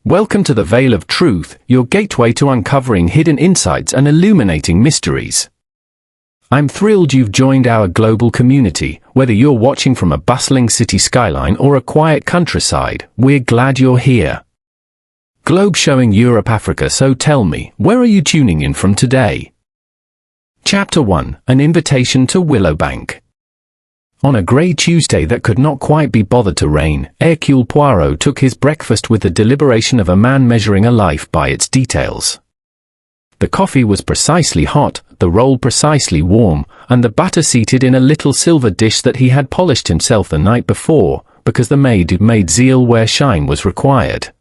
Welcome to the Veil of Truth, your gateway to uncovering hidden insights and illuminating mysteries. I'm thrilled you've joined our global community. Whether you're watching from a bustling city skyline or a quiet countryside, we're glad you're here. Globe showing Europe, Africa, so tell me, where are you tuning in from today? Chapter 1, An Invitation to Willowbank. On a grey Tuesday that could not quite be bothered to rain, Hercule Poirot took his breakfast with the deliberation of a man measuring a life by its details. The coffee was precisely hot, the roll precisely warm, and the butter seated in a little silver dish that he had polished himself the night before, because the maid made zeal where shine was required.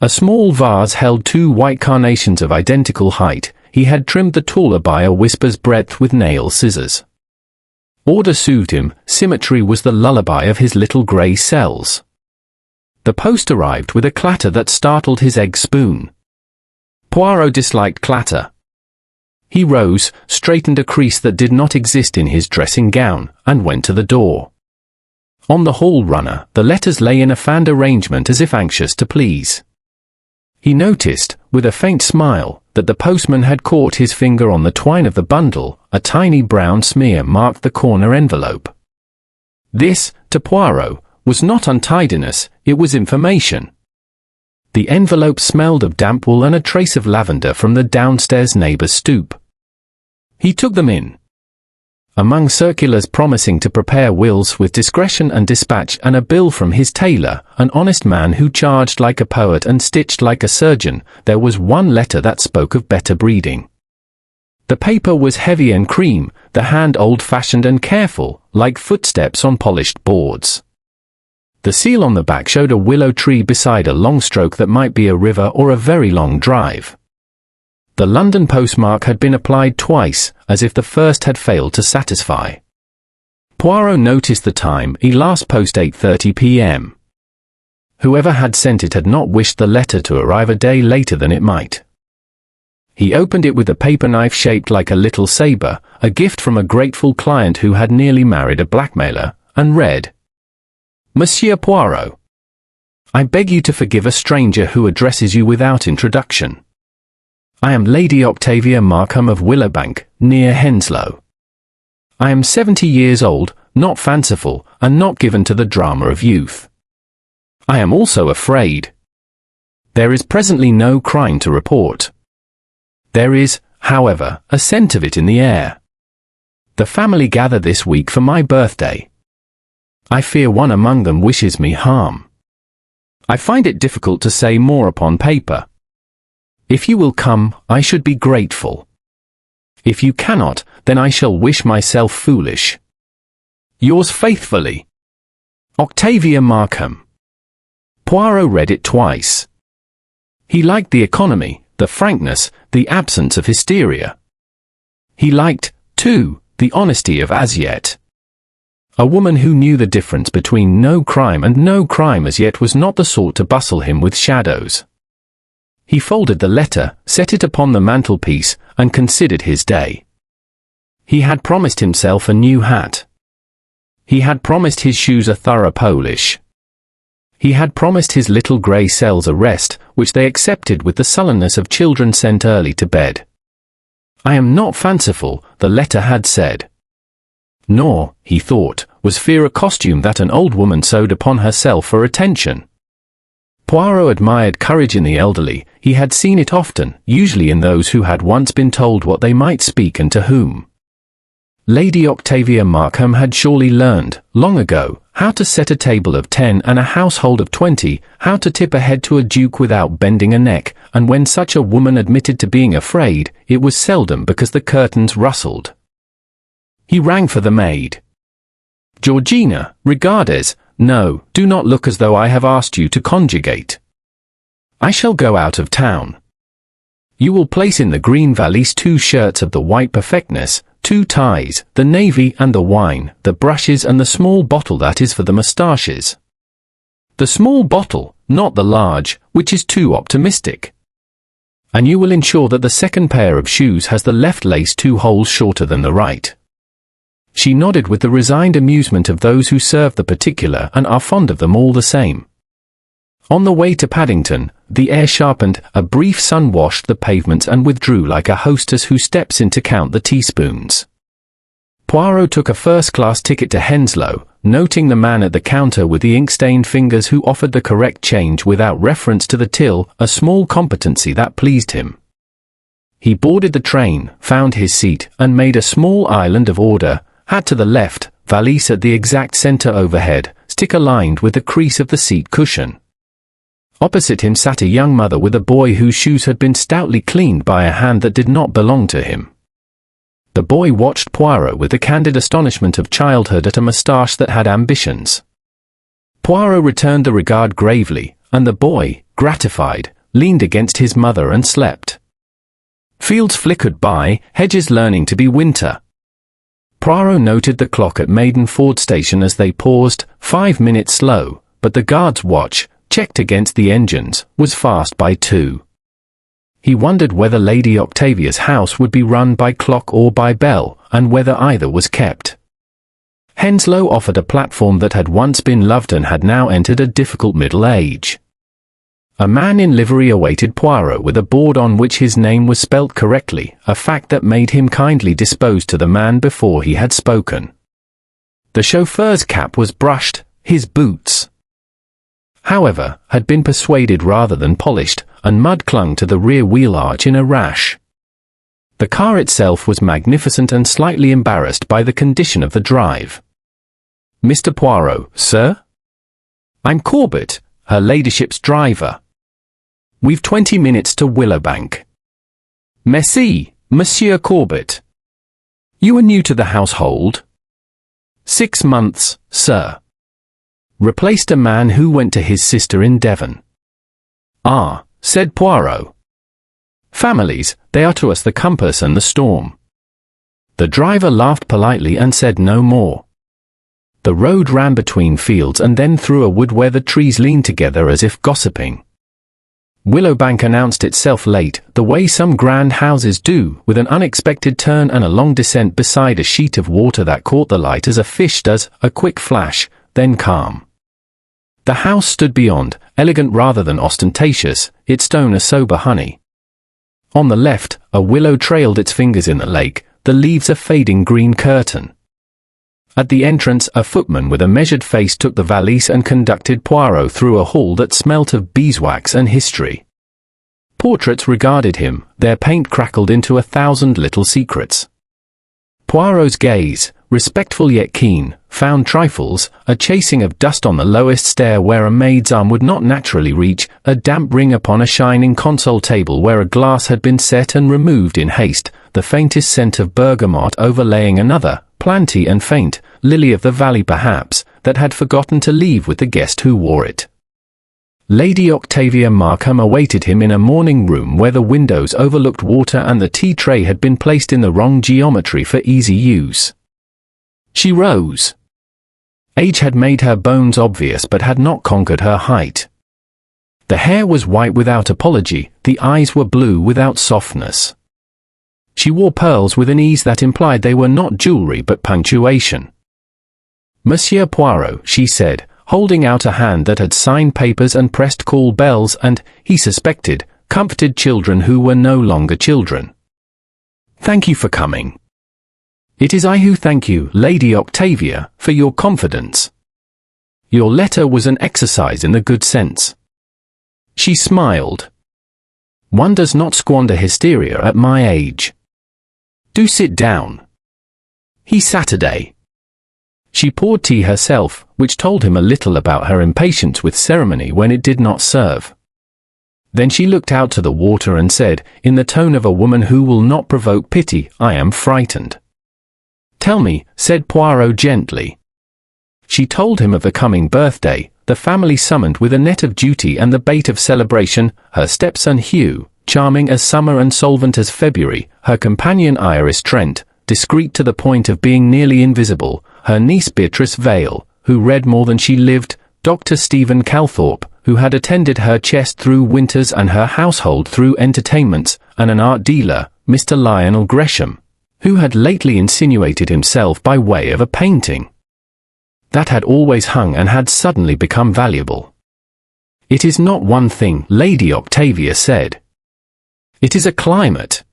A small vase held 2 white carnations of identical height. He had trimmed the taller by a whisper's breadth with nail scissors. Order soothed him, symmetry was the lullaby of his little grey cells. The post arrived with a clatter that startled his egg spoon. Poirot disliked clatter. He rose, straightened a crease that did not exist in his dressing gown, and went to the door. On the hall runner, the letters lay in a fanned arrangement as if anxious to please. He noticed, with a faint smile, that the postman had caught his finger on the twine of the bundle. A tiny brown smear marked the corner envelope. This, to Poirot, was not untidiness, it was information. The envelope smelled of damp wool and a trace of lavender from the downstairs neighbour's stoop. He took them in. Among circulars promising to prepare wills with discretion and dispatch, and a bill from his tailor, an honest man who charged like a poet and stitched like a surgeon, there was one letter that spoke of better breeding. The paper was heavy and cream, the hand old-fashioned and careful, like footsteps on polished boards. The seal on the back showed a willow tree beside a long stroke that might be a river or a very long drive. The London postmark had been applied twice, as if the first had failed to satisfy. Poirot noticed the time, last post 8:30 p.m. Whoever had sent it had not wished the letter to arrive a day later than it might. He opened it with a paper knife shaped like a little saber, a gift from a grateful client who had nearly married a blackmailer, and read, Monsieur Poirot, I beg you to forgive a stranger who addresses you without introduction. I am Lady Octavia Markham of Willowbank, near Henslow. I am 70 years old, not fanciful, and not given to the drama of youth. I am also afraid. There is presently no crime to report. There is, however, a scent of it in the air. The family gather this week for my birthday. I fear one among them wishes me harm. I find it difficult to say more upon paper. If you will come, I should be grateful. If you cannot, then I shall wish myself foolish. Yours faithfully, Octavia Markham. Poirot read it twice. He liked the economy, the frankness, the absence of hysteria. He liked, too, the honesty of as yet. A woman who knew the difference between no crime and no crime as yet was not the sort to bustle him with shadows. He folded the letter, set it upon the mantelpiece, and considered his day. He had promised himself a new hat. He had promised his shoes a thorough polish. He had promised his little grey cells a rest, which they accepted with the sullenness of children sent early to bed. I am not fanciful, the letter had said. Nor, he thought, was fear a costume that an old woman sewed upon herself for attention. Poirot admired courage in the elderly. He had seen it often, usually in those who had once been told what they might speak and to whom. Lady Octavia Markham had surely learned, long ago, how to set a table of 10 and a household of 20, how to tip a head to a duke without bending a neck, and when such a woman admitted to being afraid, it was seldom because the curtains rustled. He rang for the maid. Georgina, regardes, no, do not look as though I have asked you to conjugate. I shall go out of town. You will place in the green valise 2 shirts of the white perfectness, 2 ties, the navy and the wine, the brushes and the small bottle that is for the moustaches. The small bottle, not the large, which is too optimistic. And you will ensure that the second pair of shoes has the left lace 2 holes shorter than the right. She nodded with the resigned amusement of those who serve the particular and are fond of them all the same. On the way to Paddington, the air sharpened, a brief sun washed the pavements and withdrew like a hostess who steps in to count the teaspoons. Poirot took a first-class ticket to Henslow, noting the man at the counter with the ink-stained fingers who offered the correct change without reference to the till, a small competency that pleased him. He boarded the train, found his seat, and made a small island of order, hat to the left, valise at the exact center overhead, stick aligned with the crease of the seat cushion. Opposite him sat a young mother with a boy whose shoes had been stoutly cleaned by a hand that did not belong to him. The boy watched Poirot with the candid astonishment of childhood at a moustache that had ambitions. Poirot returned the regard gravely, and the boy, gratified, leaned against his mother and slept. Fields flickered by, hedges learning to be winter. Poirot noted the clock at Maidenford station as they paused, 5 minutes slow, but the guard's watch, checked against the engines, was fast by 2. He wondered whether Lady Octavia's house would be run by clock or by bell, and whether either was kept. Henslow offered a platform that had once been loved and had now entered a difficult middle age. A man in livery awaited Poirot with a board on which his name was spelt correctly, a fact that made him kindly disposed to the man before he had spoken. The chauffeur's cap was brushed, his boots, however, had been persuaded rather than polished, and mud clung to the rear wheel arch in a rash. The car itself was magnificent and slightly embarrassed by the condition of the drive. "Mr. Poirot, sir?" "I'm Corbett, her ladyship's driver. We've 20 minutes to Willowbank." "Merci, Monsieur Corbett. You are new to the household?" "6 months, sir." Replaced a man who went to his sister in Devon. "Ah," said Poirot. "Families, they are to us the compass and the storm." The driver laughed politely and said no more. The road ran between fields and then through a wood where the trees leaned together as if gossiping. Willowbank announced itself late, the way some grand houses do, with an unexpected turn and a long descent beside a sheet of water that caught the light as a fish does, a quick flash, then calm. The house stood beyond, elegant rather than ostentatious, its stone a sober honey. On the left, a willow trailed its fingers in the lake, the leaves a fading green curtain. At the entrance, a footman with a measured face took the valise and conducted Poirot through a hall that smelt of beeswax and history. Portraits regarded him, their paint crackled into 1,000 little secrets. Poirot's gaze, respectful yet keen, found trifles, a chasing of dust on the lowest stair where a maid's arm would not naturally reach, a damp ring upon a shining console table where a glass had been set and removed in haste, the faintest scent of bergamot overlaying another, planty and faint, lily of the valley perhaps, that had forgotten to leave with the guest who wore it. Lady Octavia Markham awaited him in a morning room where the windows overlooked water and the tea tray had been placed in the wrong geometry for easy use. She rose. Age had made her bones obvious but had not conquered her height. The hair was white without apology, the eyes were blue without softness. She wore pearls with an ease that implied they were not jewelry but punctuation. "Monsieur Poirot," she said, holding out a hand that had signed papers and pressed call bells and, he suspected, comforted children who were no longer children. "Thank you for coming." "It is I who thank you, Lady Octavia, for your confidence. Your letter was an exercise in the good sense." She smiled. "One does not squander hysteria at my age. Do sit down." He Saturday. She poured tea herself, which told him a little about her impatience with ceremony when it did not serve. Then she looked out to the water and said, in the tone of a woman who will not provoke pity, "I am frightened." "Tell me," said Poirot gently. She told him of the coming birthday, the family summoned with a net of duty and the bait of celebration, her stepson Hugh, charming as summer and solvent as February, her companion Iris Trent, discreet to the point of being nearly invisible, her niece Beatrice Vale, who read more than she lived, Dr. Stephen Calthorpe, who had attended her chest through winters and her household through entertainments, and an art dealer, Mr. Lionel Gresham, who had lately insinuated himself by way of a painting that had always hung and had suddenly become valuable. It is not one thing, Lady Octavia said. It is a climate.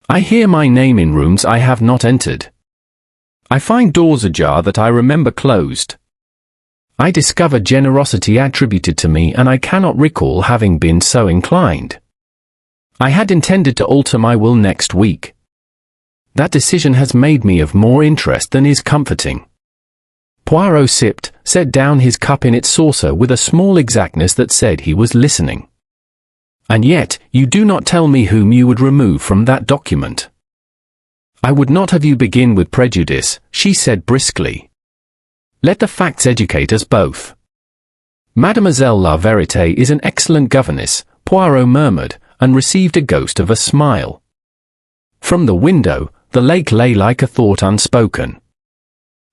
I hear my name in rooms I have not entered. I find doors ajar that I remember closed. I discover generosity attributed to me, and I cannot recall having been so inclined. I had intended to alter my will next week. That decision has made me of more interest than is comforting. Poirot sipped, set down his cup in its saucer with a small exactness that said he was listening. And yet, you do not tell me whom you would remove from that document. I would not have you begin with prejudice, she said briskly. Let the facts educate us both. Mademoiselle La Vérité is an excellent governess, Poirot murmured, and received a ghost of a smile. From the window, the lake lay like a thought unspoken.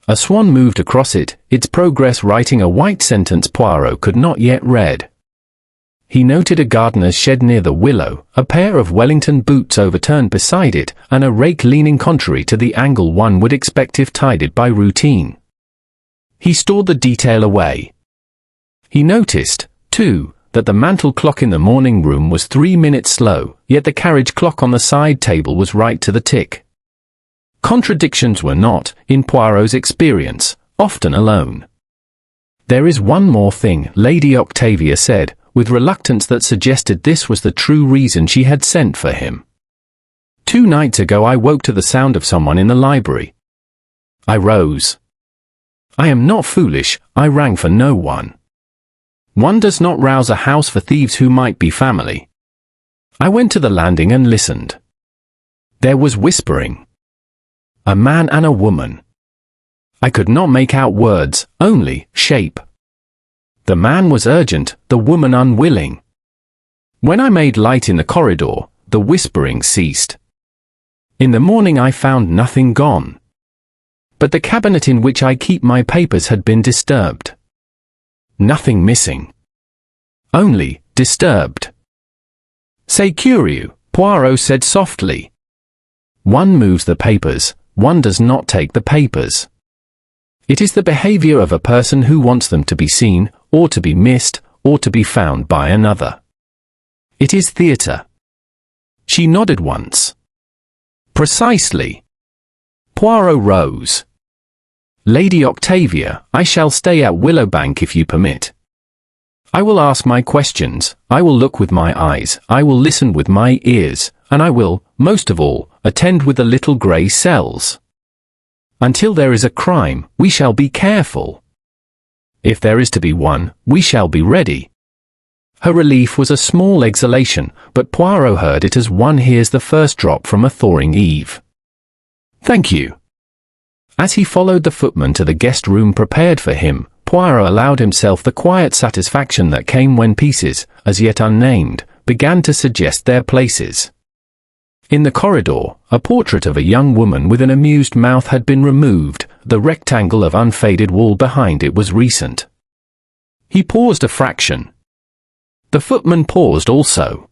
A swan moved across it, its progress writing a white sentence Poirot could not yet read. He noted a gardener's shed near the willow, a pair of Wellington boots overturned beside it, and a rake leaning contrary to the angle one would expect if tidied by routine. He stored the detail away. He noticed, too, that the mantel clock in the morning room was 3 minutes slow, yet the carriage clock on the side table was right to the tick. Contradictions were not, in Poirot's experience, often alone. There is one more thing, Lady Octavia said, with reluctance that suggested this was the true reason she had sent for him. 2 nights ago I woke to the sound of someone in the library. I rose. I am not foolish, I rang for no one. One does not rouse a house for thieves who might be family. I went to the landing and listened. There was whispering. A man and a woman. I could not make out words, only shape. The man was urgent, the woman unwilling. When I made light in the corridor, the whispering ceased. In the morning I found nothing gone. But the cabinet in which I keep my papers had been disturbed. Nothing missing. Only, disturbed. C'est curieux, Poirot said softly. One moves the papers, one does not take the papers. It is the behavior of a person who wants them to be seen, or to be missed, or to be found by another. It is theatre. She nodded once. Precisely. Poirot rose. Lady Octavia, I shall stay at Willowbank if you permit. I will ask my questions, I will look with my eyes, I will listen with my ears, and I will, most of all, attend with the little grey cells. Until there is a crime, we shall be careful. If there is to be one, we shall be ready. Her relief was a small exhalation, but Poirot heard it as one hears the first drop from a thawing eve. Thank you. As he followed the footman to the guest room prepared for him, Poirot allowed himself the quiet satisfaction that came when pieces, as yet unnamed, began to suggest their places. In the corridor, a portrait of a young woman with an amused mouth had been removed, the rectangle of unfaded wall behind it was recent. He paused a fraction. The footman paused also.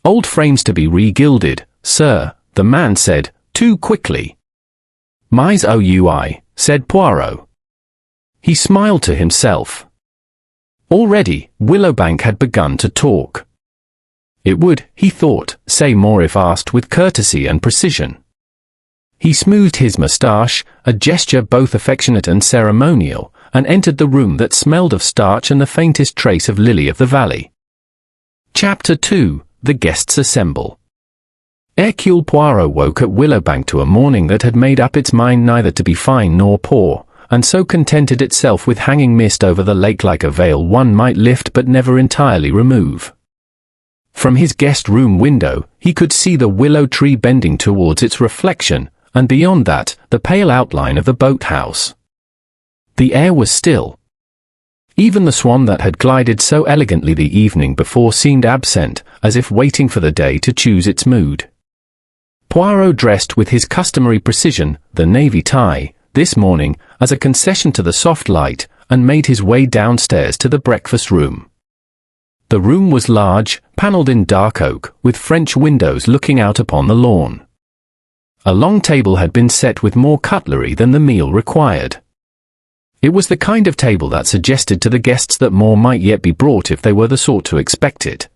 Old frames to be re-gilded, sir, the man said, too quickly. Mais oui, said Poirot. He smiled to himself. Already, Willowbank had begun to talk. It would, he thought, say more if asked with courtesy and precision. He smoothed his moustache, a gesture both affectionate and ceremonial, and entered the room that smelled of starch and the faintest trace of lily of the valley. Chapter 2, The Guests Assemble. Hercule Poirot woke at Willowbank to a morning that had made up its mind neither to be fine nor poor, and so contented itself with hanging mist over the lake like a veil one might lift but never entirely remove. From his guest-room window, he could see the willow tree bending towards its reflection, and beyond that, the pale outline of the boathouse. The air was still. Even the swan that had glided so elegantly the evening before seemed absent, as if waiting for the day to choose its mood. Poirot dressed with his customary precision, the navy tie, this morning, as a concession to the soft light, and made his way downstairs to the breakfast room. The room was large, panelled in dark oak, with French windows looking out upon the lawn. A long table had been set with more cutlery than the meal required. It was the kind of table that suggested to the guests that more might yet be brought if they were the sort to expect it.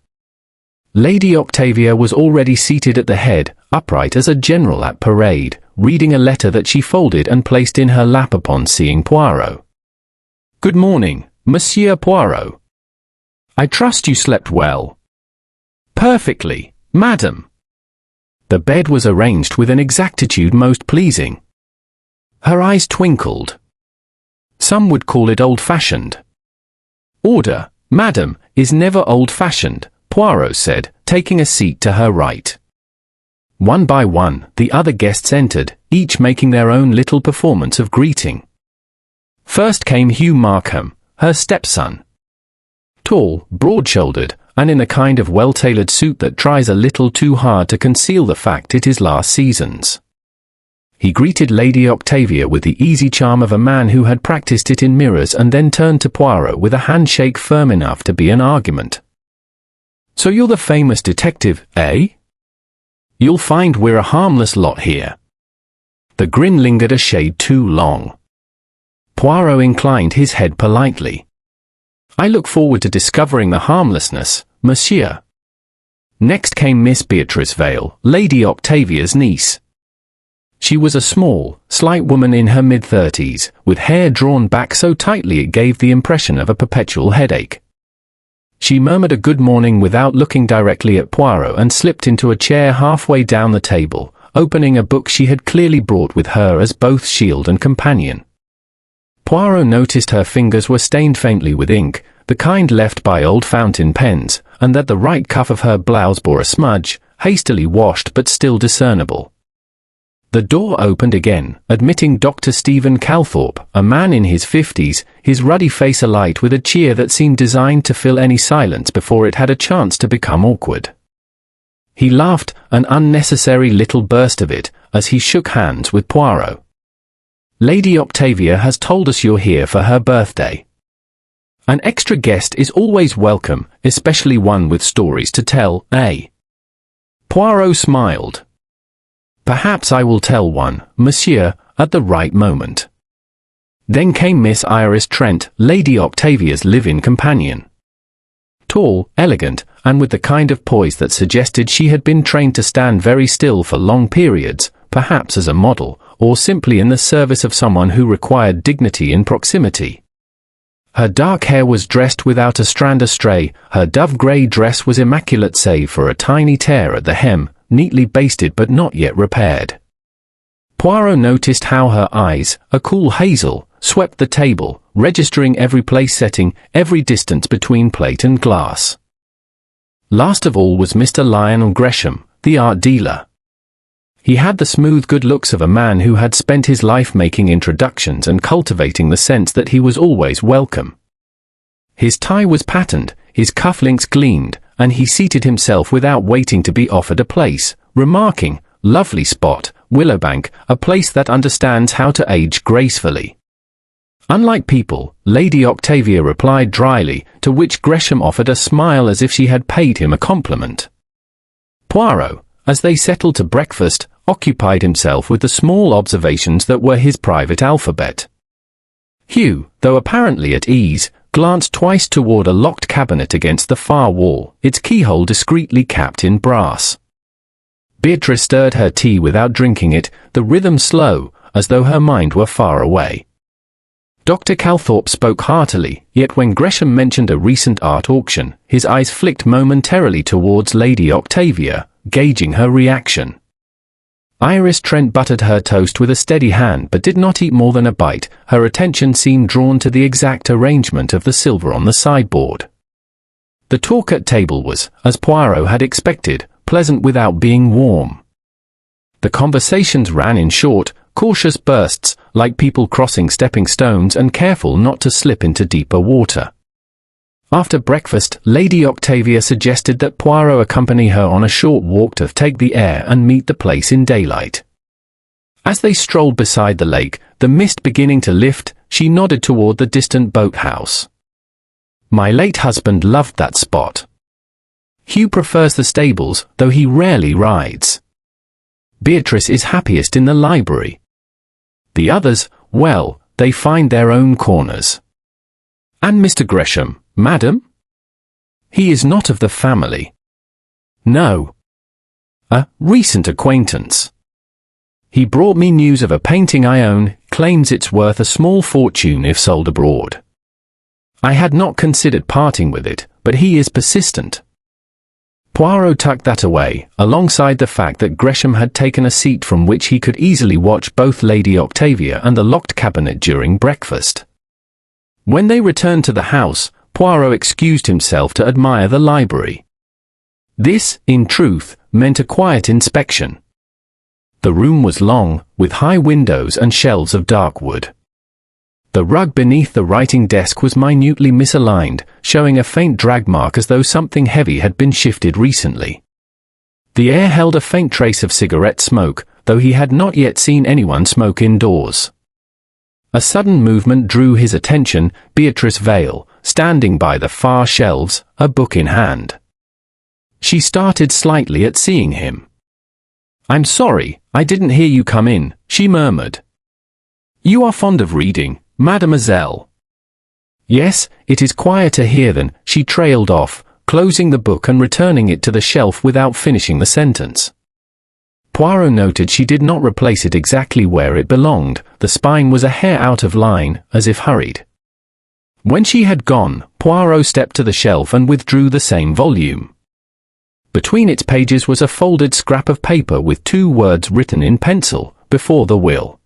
Lady Octavia was already seated at the head, upright as a general at parade, reading a letter that she folded and placed in her lap upon seeing Poirot. "Good morning, Monsieur Poirot. I trust you slept well." "Perfectly, madam." The bed was arranged with an exactitude most pleasing. Her eyes twinkled. Some would call it old-fashioned. "Order, madam, is never old-fashioned," Poirot said, taking a seat to her right. One by one, the other guests entered, each making their own little performance of greeting. First came Hugh Markham, her stepson. Tall, broad-shouldered, and in a kind of well-tailored suit that tries a little too hard to conceal the fact it is last season's. He greeted Lady Octavia with the easy charm of a man who had practiced it in mirrors and then turned to Poirot with a handshake firm enough to be an argument. "So you're the famous detective, eh? You'll find we're a harmless lot here." The grin lingered a shade too long. Poirot inclined his head politely. "I look forward to discovering the harmlessness, monsieur." Next came Miss Beatrice Vale, Lady Octavia's niece. She was a small, slight woman in her mid-30s, with hair drawn back so tightly it gave the impression of a perpetual headache. She murmured a good morning without looking directly at Poirot and slipped into a chair halfway down the table, opening a book she had clearly brought with her as both shield and companion. Poirot noticed her fingers were stained faintly with ink, the kind left by old fountain pens, and that the right cuff of her blouse bore a smudge, hastily washed but still discernible. The door opened again, admitting Dr. Stephen Calthorpe, a man in his 50s, his ruddy face alight with a cheer that seemed designed to fill any silence before it had a chance to become awkward. He laughed, an unnecessary little burst of it, as he shook hands with Poirot. "Lady Octavia has told us you're here for her birthday. An extra guest is always welcome, especially one with stories to tell, eh?" Poirot smiled. "Perhaps I will tell one, monsieur, at the right moment." Then came Miss Iris Trent, Lady Octavia's live-in companion. Tall, elegant, and with the kind of poise that suggested she had been trained to stand very still for long periods, perhaps as a model, or simply in the service of someone who required dignity in proximity. Her dark hair was dressed without a strand astray, her dove-grey dress was immaculate save for a tiny tear at the hem, neatly basted but not yet repaired. Poirot noticed how her eyes, a cool hazel, swept the table, registering every place setting, every distance between plate and glass. Last of all was Mr. Lionel Gresham, the art dealer. He had the smooth good looks of a man who had spent his life making introductions and cultivating the sense that he was always welcome. His tie was patterned, his cufflinks gleamed, and he seated himself without waiting to be offered a place, remarking, "Lovely spot, Willowbank, a place that understands how to age gracefully." "Unlike people," Lady Octavia replied dryly, to which Gresham offered a smile as if she had paid him a compliment. Poirot, as they settled to breakfast, occupied himself with the small observations that were his private alphabet. Hugh, though apparently at ease, glanced twice toward a locked cabinet against the far wall, its keyhole discreetly capped in brass. Beatrice stirred her tea without drinking it, the rhythm slow, as though her mind were far away. Dr. Calthorpe spoke heartily, yet when Gresham mentioned a recent art auction, his eyes flicked momentarily towards Lady Octavia, gauging her reaction. Iris Trent buttered her toast with a steady hand but did not eat more than a bite, her attention seemed drawn to the exact arrangement of the silver on the sideboard. The talk at table was, as Poirot had expected, pleasant without being warm. The conversations ran in short, cautious bursts, like people crossing stepping stones and careful not to slip into deeper water. After breakfast, Lady Octavia suggested that Poirot accompany her on a short walk to take the air and meet the place in daylight. As they strolled beside the lake, the mist beginning to lift, she nodded toward the distant boathouse. "My late husband loved that spot. Hugh prefers the stables, though he rarely rides. Beatrice is happiest in the library. The others, well, they find their own corners. And Mr. Gresham, madam? He is not of the family. No. A recent acquaintance. He brought me news of a painting I own, claims it's worth a small fortune if sold abroad. I had not considered parting with it, but he is persistent. Poirot tucked that away, alongside the fact that Gresham had taken a seat from which he could easily watch both Lady Octavia and the locked cabinet during breakfast. When they returned to the house, Poirot excused himself to admire the library. This, in truth, meant a quiet inspection. The room was long, with high windows and shelves of dark wood. The rug beneath the writing desk was minutely misaligned, showing a faint drag mark as though something heavy had been shifted recently. The air held a faint trace of cigarette smoke, though he had not yet seen anyone smoke indoors. A sudden movement drew his attention: Beatrice Vale, standing by the far shelves, a book in hand. She started slightly at seeing him. "I'm sorry, I didn't hear you come in," she murmured. "You are fond of reading, mademoiselle?" "Yes, it is quieter here than," she trailed off, closing the book and returning it to the shelf without finishing the sentence. Poirot noted she did not replace it exactly where it belonged. The spine was a hair out of line, as if hurried. When she had gone, Poirot stepped to the shelf and withdrew the same volume. Between its pages was a folded scrap of paper with 2 words written in pencil: "Before the will."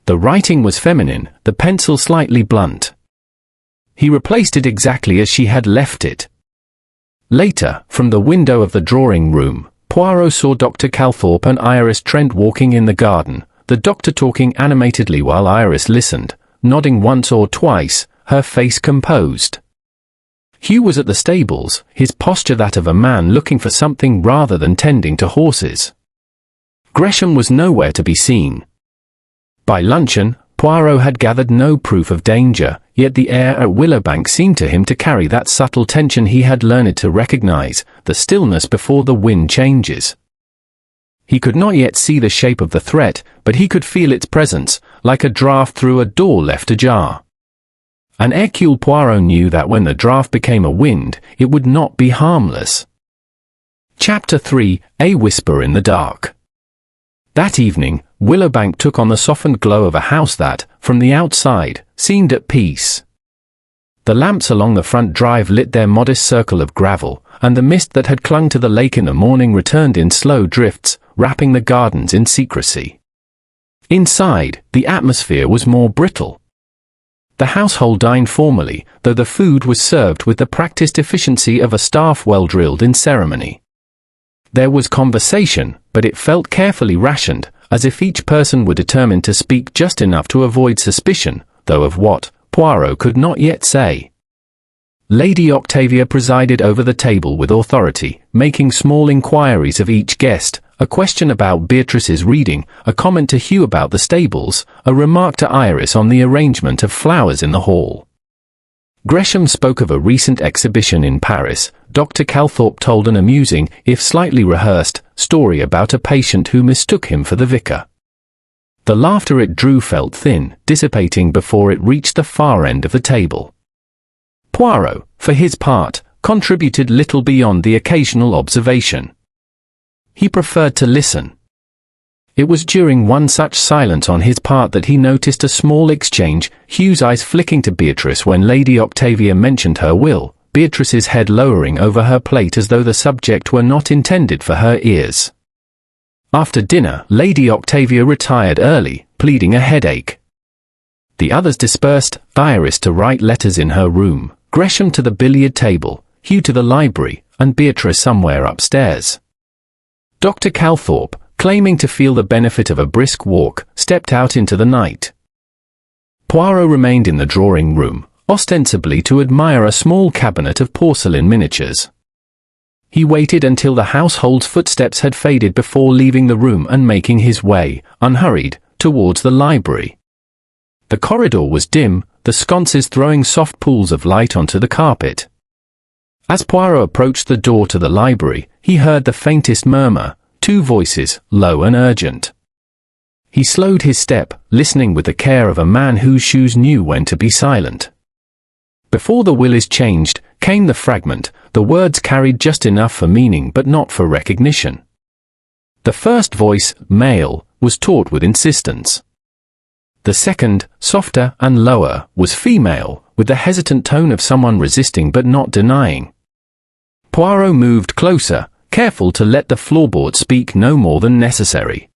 The writing was feminine, the pencil slightly blunt. He replaced it exactly as she had left it. Later, from the window of the drawing room, Poirot saw Dr. Calthorpe and Iris Trent walking in the garden, the doctor talking animatedly while Iris listened, nodding once or twice, her face composed. Hugh was at the stables, his posture that of a man looking for something rather than tending to horses. Gresham was nowhere to be seen. By luncheon, Poirot had gathered no proof of danger, yet the air at Willowbank seemed to him to carry that subtle tension he had learned to recognize, the stillness before the wind changes. He could not yet see the shape of the threat, but he could feel its presence, like a draught through a door left ajar. And Hercule Poirot knew that when the draught became a wind, it would not be harmless. Chapter 3: A Whisper in the Dark. That evening, Willowbank took on the softened glow of a house that, from the outside, seemed at peace. The lamps along the front drive lit their modest circle of gravel, and the mist that had clung to the lake in the morning returned in slow drifts, wrapping the gardens in secrecy. Inside, the atmosphere was more brittle. The household dined formally, though the food was served with the practiced efficiency of a staff well drilled in ceremony. There was conversation, but it felt carefully rationed, as if each person were determined to speak just enough to avoid suspicion, though of what, Poirot could not yet say. Lady Octavia presided over the table with authority, making small inquiries of each guest, a question about Beatrice's reading, a comment to Hugh about the stables, a remark to Iris on the arrangement of flowers in the hall. Gresham spoke of a recent exhibition in Paris. Dr. Calthorpe told an amusing, if slightly rehearsed, story about a patient who mistook him for the vicar. The laughter it drew felt thin, dissipating before it reached the far end of the table. Poirot, for his part, contributed little beyond the occasional observation. He preferred to listen. It was during one such silence on his part that he noticed a small exchange, Hugh's eyes flicking to Beatrice when Lady Octavia mentioned her will, Beatrice's head lowering over her plate as though the subject were not intended for her ears. After dinner, Lady Octavia retired early, pleading a headache. The others dispersed, Iris to write letters in her room, Gresham to the billiard table, Hugh to the library, and Beatrice somewhere upstairs. Dr. Calthorpe, claiming to feel the benefit of a brisk walk, stepped out into the night. Poirot remained in the drawing room, ostensibly to admire a small cabinet of porcelain miniatures. He waited until the household's footsteps had faded before leaving the room and making his way, unhurried, towards the library. The corridor was dim, the sconces throwing soft pools of light onto the carpet. As Poirot approached the door to the library, he heard the faintest murmur, two voices, low and urgent. He slowed his step, listening with the care of a man whose shoes knew when to be silent. Before the will is changed, came the fragment. The words carried just enough for meaning but not for recognition. The first voice, male, was taught with insistence. The second, softer and lower, was female, with the hesitant tone of someone resisting but not denying. Poirot moved closer, careful to let the floorboard speak no more than necessary.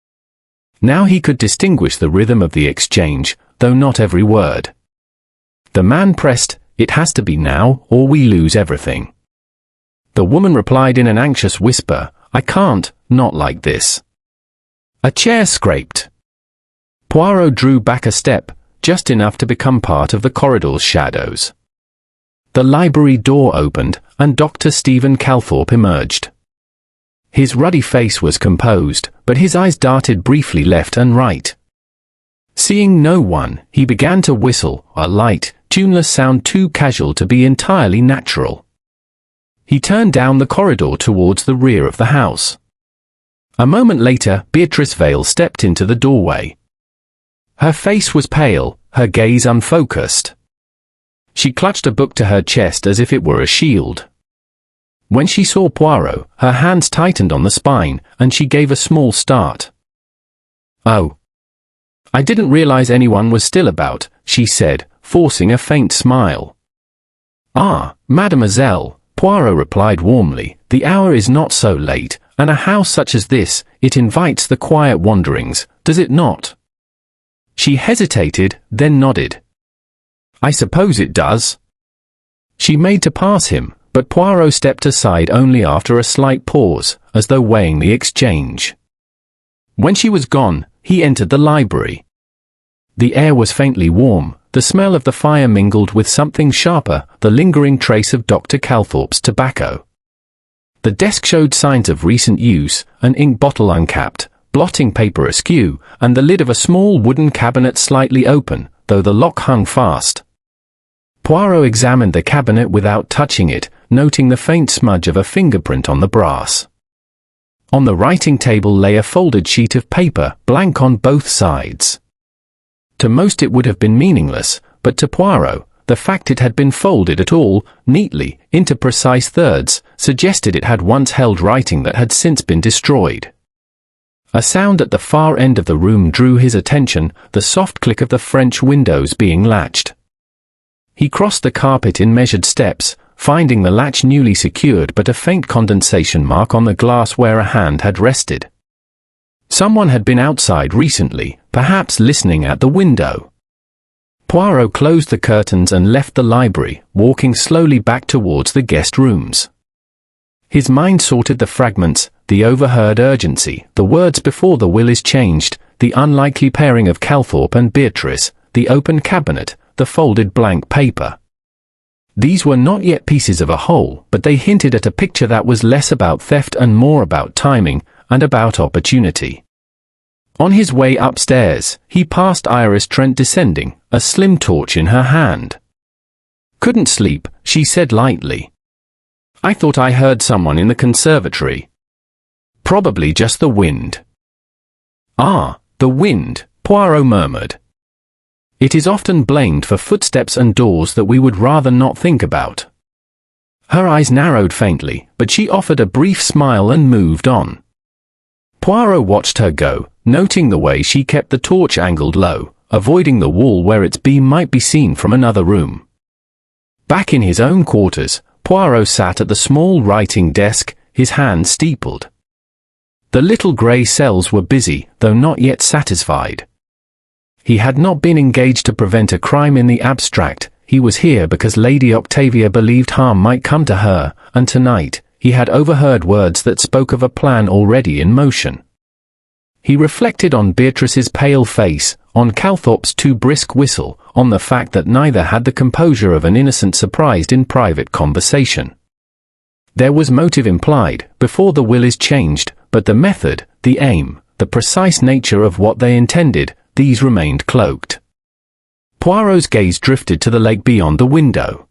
Now he could distinguish the rhythm of the exchange, though not every word. The man pressed, "It has to be now, or we lose everything." The woman replied in an anxious whisper, "I can't, not like this." A chair scraped. Poirot drew back a step, just enough to become part of the corridor's shadows. The library door opened, and Dr. Stephen Calthorpe emerged. His ruddy face was composed, but his eyes darted briefly left and right. Seeing no one, he began to whistle, a light, tuneless sound too casual to be entirely natural. He turned down the corridor towards the rear of the house. A moment later, Beatrice Vale stepped into the doorway. Her face was pale, her gaze unfocused. She clutched a book to her chest as if it were a shield. When she saw Poirot, her hands tightened on the spine, and she gave a small start. "Oh. I didn't realize anyone was still about," she said, forcing a faint smile. "Ah, mademoiselle," Poirot replied warmly, "the hour is not so late, and a house such as this, it invites the quiet wanderings, does it not?" She hesitated, then nodded. "I suppose it does." She made to pass him, but Poirot stepped aside only after a slight pause, as though weighing the exchange. When she was gone, he entered the library. The air was faintly warm, the smell of the fire mingled with something sharper, the lingering trace of Dr. Calthorpe's tobacco. The desk showed signs of recent use, an ink bottle uncapped, blotting paper askew, and the lid of a small wooden cabinet slightly open, though the lock hung fast. Poirot examined the cabinet without touching it, noting the faint smudge of a fingerprint on the brass. On the writing table lay a folded sheet of paper, blank on both sides. To most it would have been meaningless, but to Poirot, the fact it had been folded at all, neatly, into precise thirds, suggested it had once held writing that had since been destroyed. A sound at the far end of the room drew his attention, the soft click of the French windows being latched. He crossed the carpet in measured steps, finding the latch newly secured but a faint condensation mark on the glass where a hand had rested. Someone had been outside recently, perhaps listening at the window. Poirot closed the curtains and left the library, walking slowly back towards the guest rooms. His mind sorted the fragments, the overheard urgency, the words before the will is changed, the unlikely pairing of Calthorpe and Beatrice, the open cabinet, the folded blank paper. These were not yet pieces of a whole, but they hinted at a picture that was less about theft and more about timing, and about opportunity. On his way upstairs, he passed Iris Trent descending, a slim torch in her hand. "Couldn't sleep," she said lightly. "I thought I heard someone in the conservatory." "Probably just the wind." "Ah, the wind," Poirot murmured. "It is often blamed for footsteps and doors that we would rather not think about." Her eyes narrowed faintly, but she offered a brief smile and moved on. Poirot watched her go, noting the way she kept the torch angled low, avoiding the wall where its beam might be seen from another room. Back in his own quarters, Poirot sat at the small writing desk, his hands steepled. The little grey cells were busy, though not yet satisfied. He had not been engaged to prevent a crime in the abstract, he was here because Lady Octavia believed harm might come to her, and tonight, he had overheard words that spoke of a plan already in motion. He reflected on Beatrice's pale face, on Calthorpe's too brisk whistle, on the fact that neither had the composure of an innocent surprised in private conversation. There was motive implied, before the will is changed, but the method, the aim, the precise nature of what they intended, these remained cloaked. Poirot's gaze drifted to the lake beyond the window.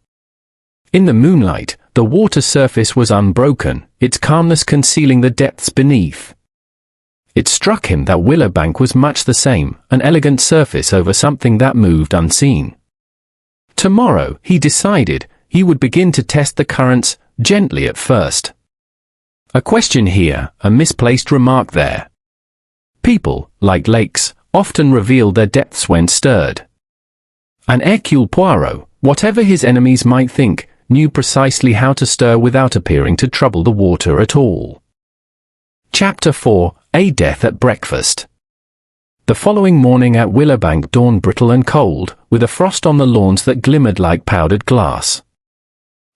In the moonlight, the water surface was unbroken, its calmness concealing the depths beneath. It struck him that Willowbank was much the same, an elegant surface over something that moved unseen. Tomorrow, he decided, he would begin to test the currents, gently at first. A question here, a misplaced remark there. People, like lakes, often reveal their depths when stirred. And Hercule Poirot, whatever his enemies might think, knew precisely how to stir without appearing to trouble the water at all. Chapter 4, A Death at Breakfast. The following morning at Willowbank dawned brittle and cold, with a frost on the lawns that glimmered like powdered glass.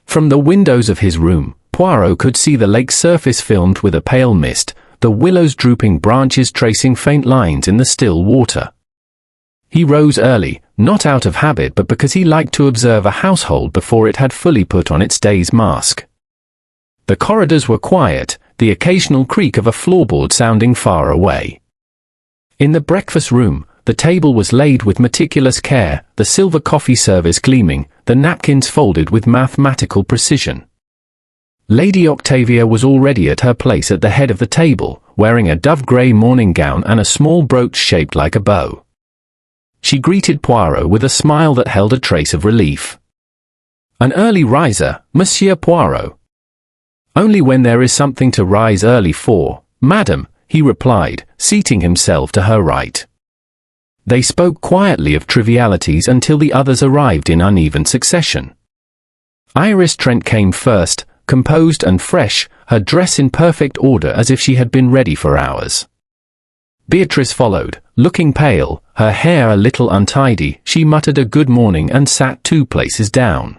From the windows of his room, Poirot could see the lake's surface filmed with a pale mist, the willows' drooping branches tracing faint lines in the still water. He rose early, not out of habit but because he liked to observe a household before it had fully put on its day's mask. The corridors were quiet, the occasional creak of a floorboard sounding far away. In the breakfast room, the table was laid with meticulous care, the silver coffee service gleaming, the napkins folded with mathematical precision. Lady Octavia was already at her place at the head of the table, wearing a dove-grey morning gown and a small brooch shaped like a bow. She greeted Poirot with a smile that held a trace of relief. "An early riser, Monsieur Poirot." "Only when there is something to rise early for, madam," he replied, seating himself to her right. They spoke quietly of trivialities until the others arrived in uneven succession. Iris Trent came first, composed and fresh, her dress in perfect order as if she had been ready for hours. Beatrice followed, looking pale, her hair a little untidy. She muttered a good morning and sat 2 places down.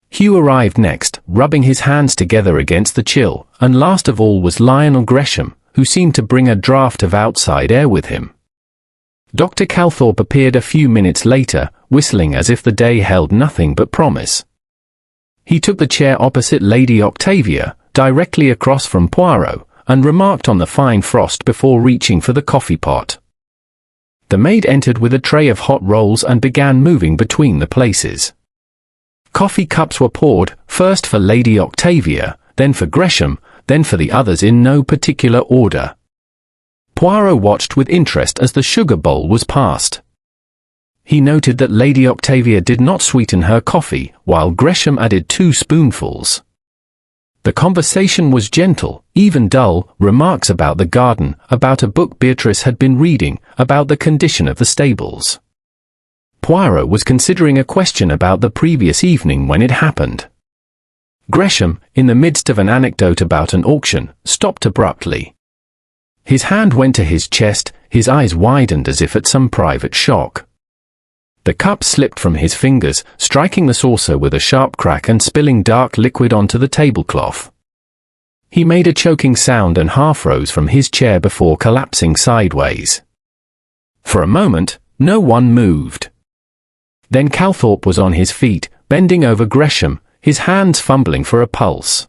Hugh arrived next, rubbing his hands together against the chill, and last of all was Lionel Gresham, who seemed to bring a draught of outside air with him. Dr. Calthorpe appeared a few minutes later, whistling as if the day held nothing but promise. He took the chair opposite Lady Octavia, directly across from Poirot, and remarked on the fine frost before reaching for the coffee pot. The maid entered with a tray of hot rolls and began moving between the places. Coffee cups were poured, first for Lady Octavia, then for Gresham, then for the others in no particular order. Poirot watched with interest as the sugar bowl was passed. He noted that Lady Octavia did not sweeten her coffee, while Gresham added 2 spoonfuls. The conversation was gentle, even dull, remarks about the garden, about a book Beatrice had been reading, about the condition of the stables. Poirot was considering a question about the previous evening when it happened. Gresham, in the midst of an anecdote about an auction, stopped abruptly. His hand went to his chest, his eyes widened as if at some private shock. The cup slipped from his fingers, striking the saucer with a sharp crack and spilling dark liquid onto the tablecloth. He made a choking sound and half rose from his chair before collapsing sideways. For a moment, no one moved. Then Calthorpe was on his feet, bending over Gresham, his hands fumbling for a pulse.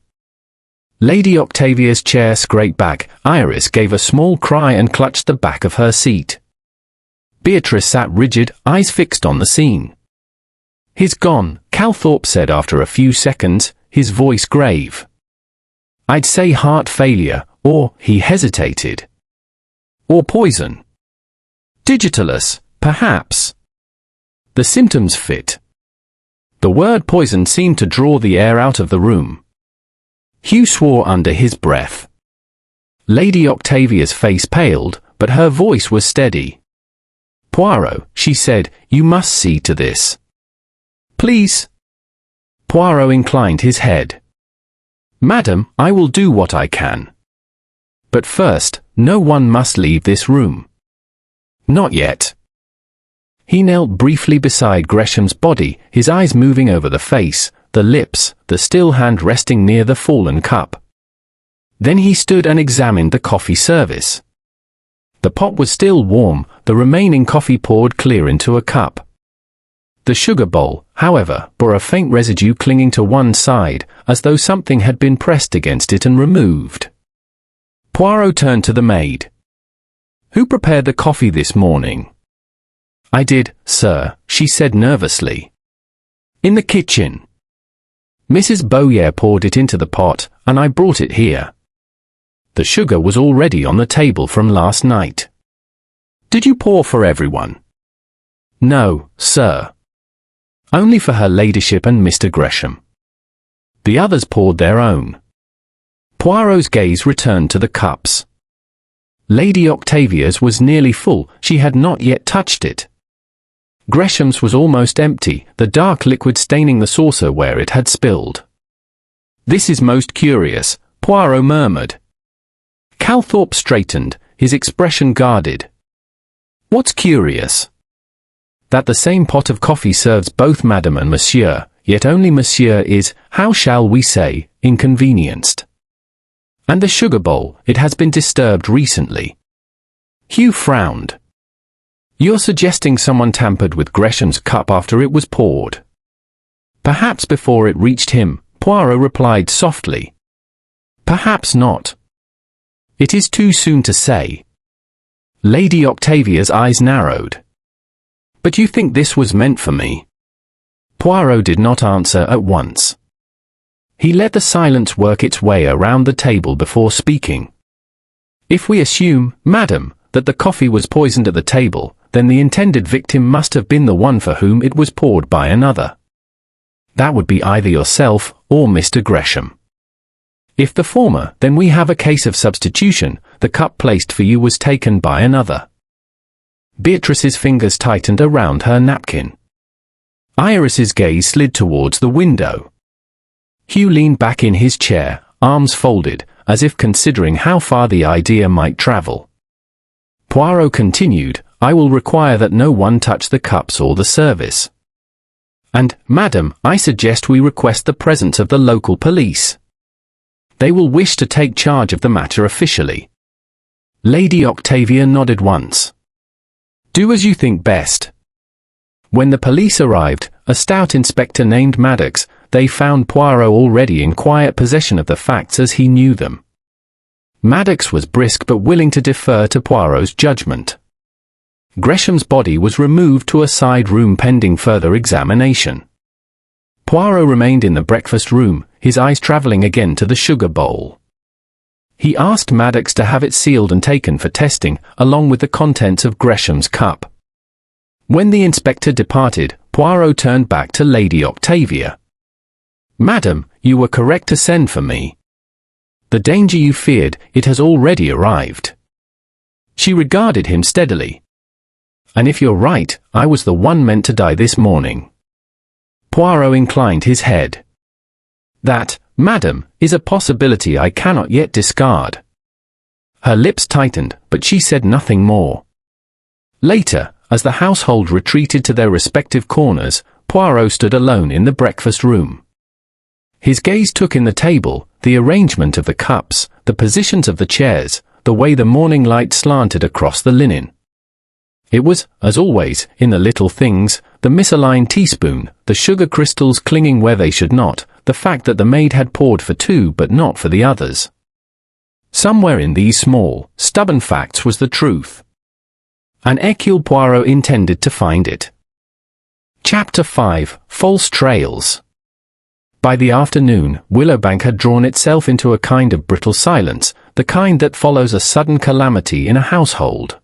Lady Octavia's chair scraped back. Iris gave a small cry and clutched the back of her seat. Beatrice sat rigid, eyes fixed on the scene. "He's gone," Calthorpe said after a few seconds, his voice grave. "I'd say heart failure, or," he hesitated, "or poison. Digitalis, perhaps. The symptoms fit." The word poison seemed to draw the air out of the room. Hugh swore under his breath. Lady Octavia's face paled, but her voice was steady. "Poirot," she said, "you must see to this." "Please." Poirot inclined his head. "Madam, I will do what I can. But first, no one must leave this room." "Not yet." He knelt briefly beside Gresham's body, his eyes moving over the face, the lips, the still hand resting near the fallen cup. Then he stood and examined the coffee service. The pot was still warm, the remaining coffee poured clear into a cup. The sugar bowl, however, bore a faint residue clinging to one side, as though something had been pressed against it and removed. Poirot turned to the maid. "Who prepared the coffee this morning?" "I did, sir," she said nervously. "In the kitchen. Mrs. Bowyer poured it into the pot, and I brought it here." The sugar was already on the table from last night. Did you pour for everyone? No, sir. Only for her ladyship and Mr. Gresham. The others poured their own. Poirot's gaze returned to the cups. Lady Octavia's was nearly full, she had not yet touched it. Gresham's was almost empty, the dark liquid staining the saucer where it had spilled. This is most curious, Poirot murmured. Calthorpe straightened, his expression guarded. What's curious? That the same pot of coffee serves both Madame and Monsieur, yet only Monsieur is, how shall we say, inconvenienced. And the sugar bowl, it has been disturbed recently. Hugh frowned. You're suggesting someone tampered with Gresham's cup after it was poured. Perhaps before it reached him, Poirot replied softly. Perhaps not. It is too soon to say. Lady Octavia's eyes narrowed. But you think this was meant for me? Poirot did not answer at once. He let the silence work its way around the table before speaking. If we assume, madam, that the coffee was poisoned at the table, then the intended victim must have been the one for whom it was poured by another. That would be either yourself or Mr. Gresham. If the former, then we have a case of substitution, the cup placed for you was taken by another. Beatrice's fingers tightened around her napkin. Iris's gaze slid towards the window. Hugh leaned back in his chair, arms folded, as if considering how far the idea might travel. Poirot continued, I will require that no one touch the cups or the service. And, madam, I suggest we request the presence of the local police. They will wish to take charge of the matter officially. Lady Octavia nodded once. Do as you think best. When the police arrived, a stout inspector named Maddox, they found Poirot already in quiet possession of the facts as he knew them. Maddox was brisk but willing to defer to Poirot's judgment. Gresham's body was removed to a side room pending further examination. Poirot remained in the breakfast room, his eyes travelling again to the sugar bowl. He asked Maddox to have it sealed and taken for testing, along with the contents of Gresham's cup. When the inspector departed, Poirot turned back to Lady Octavia. Madam, you were correct to send for me. The danger you feared, it has already arrived. She regarded him steadily. And if you're right, I was the one meant to die this morning. Poirot inclined his head. That, madam, is a possibility I cannot yet discard. Her lips tightened, but she said nothing more. Later, as the household retreated to their respective corners, Poirot stood alone in the breakfast room. His gaze took in the table, the arrangement of the cups, the positions of the chairs, the way the morning light slanted across the linen. It was, as always, in the little things, the misaligned teaspoon, the sugar crystals clinging where they should not, the fact that the maid had poured for two but not for the others. Somewhere in these small, stubborn facts was the truth. And Hercule Poirot intended to find it. Chapter 5, False Trails. By the afternoon, Willowbank had drawn itself into a kind of brittle silence, the kind that follows a sudden calamity in a household.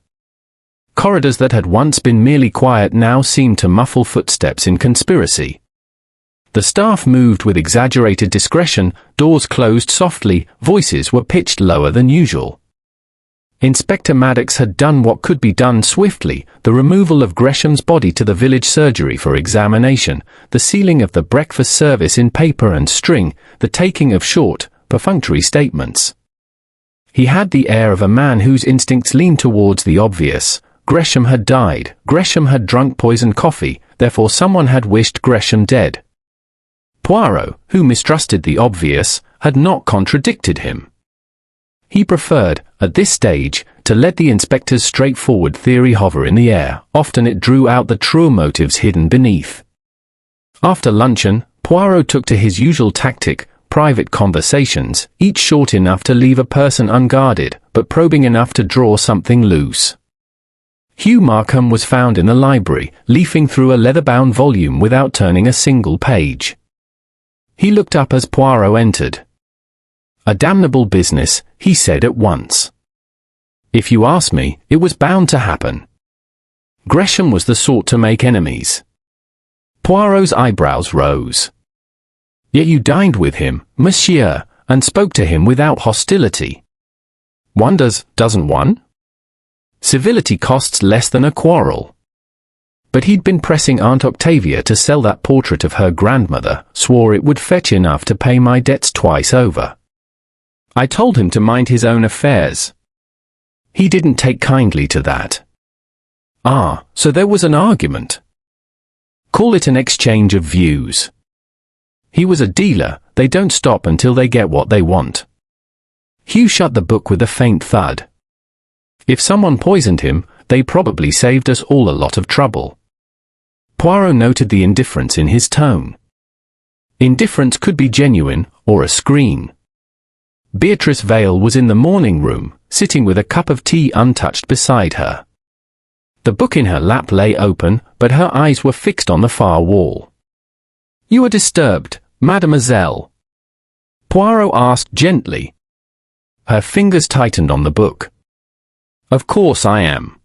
Corridors that had once been merely quiet now seemed to muffle footsteps in conspiracy. The staff moved with exaggerated discretion, doors closed softly, voices were pitched lower than usual. Inspector Maddox had done what could be done swiftly, the removal of Gresham's body to the village surgery for examination, the sealing of the breakfast service in paper and string, the taking of short, perfunctory statements. He had the air of a man whose instincts leaned towards the obvious. Gresham had died, Gresham had drunk poisoned coffee, therefore someone had wished Gresham dead. Poirot, who mistrusted the obvious, had not contradicted him. He preferred, at this stage, to let the inspector's straightforward theory hover in the air. Often it drew out the truer motives hidden beneath. After luncheon, Poirot took to his usual tactic, private conversations, each short enough to leave a person unguarded, but probing enough to draw something loose. Hugh Markham was found in the library, leafing through a leather-bound volume without turning a single page. He looked up as Poirot entered. A damnable business, he said at once. If you ask me, it was bound to happen. Gresham was the sort to make enemies. Poirot's eyebrows rose. Yet you dined with him, monsieur, and spoke to him without hostility. One doesn't one? Civility costs less than a quarrel. But he'd been pressing Aunt Octavia to sell that portrait of her grandmother, swore it would fetch enough to pay my debts twice over. I told him to mind his own affairs. He didn't take kindly to that. Ah, so there was an argument. Call it an exchange of views. He was a dealer, they don't stop until they get what they want. Hugh shut the book with a faint thud. If someone poisoned him, they probably saved us all a lot of trouble. Poirot noted the indifference in his tone. Indifference could be genuine, or a screen. Beatrice Vale was in the morning room, sitting with a cup of tea untouched beside her. The book in her lap lay open, but her eyes were fixed on the far wall. You are disturbed, mademoiselle? Poirot asked gently. Her fingers tightened on the book. Of course I am.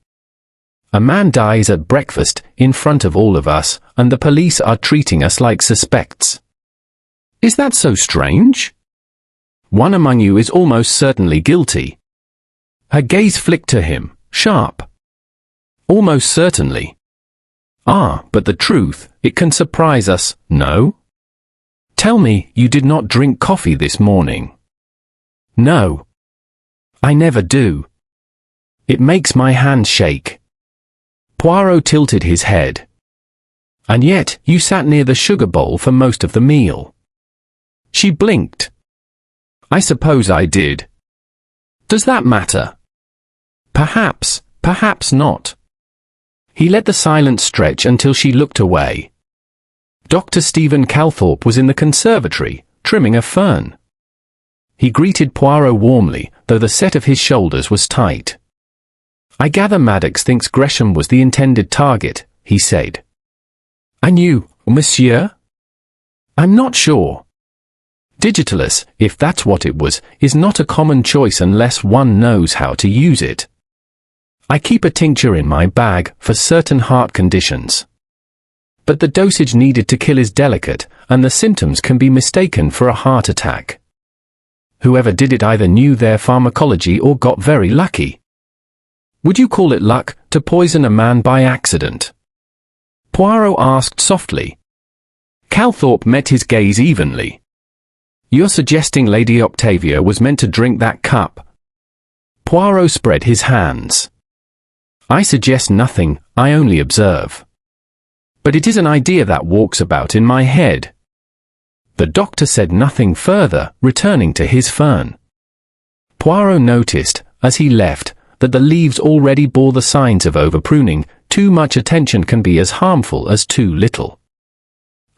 A man dies at breakfast, in front of all of us, and the police are treating us like suspects. Is that so strange? One among you is almost certainly guilty. Her gaze flicked to him, sharp. Almost certainly. Ah, but the truth, it can surprise us, no? Tell me, you did not drink coffee this morning. No. I never do. It makes my hand shake. Poirot tilted his head. And yet, you sat near the sugar bowl for most of the meal. She blinked. I suppose I did. Does that matter? Perhaps, perhaps not. He let the silence stretch until she looked away. Dr. Stephen Calthorpe was in the conservatory, trimming a fern. He greeted Poirot warmly, though the set of his shoulders was tight. I gather Maddox thinks Gresham was the intended target, he said. And you, monsieur? I'm not sure. Digitalis, if that's what it was, is not a common choice unless one knows how to use it. I keep a tincture in my bag for certain heart conditions. But the dosage needed to kill is delicate, and the symptoms can be mistaken for a heart attack. Whoever did it either knew their pharmacology or got very lucky. Would you call it luck, to poison a man by accident? Poirot asked softly. Calthorpe met his gaze evenly. You're suggesting Lady Octavia was meant to drink that cup? Poirot spread his hands. I suggest nothing, I only observe. But it is an idea that walks about in my head. The doctor said nothing further, returning to his fern. Poirot noticed, as he left, that the leaves already bore the signs of overpruning. Too much attention can be as harmful as too little.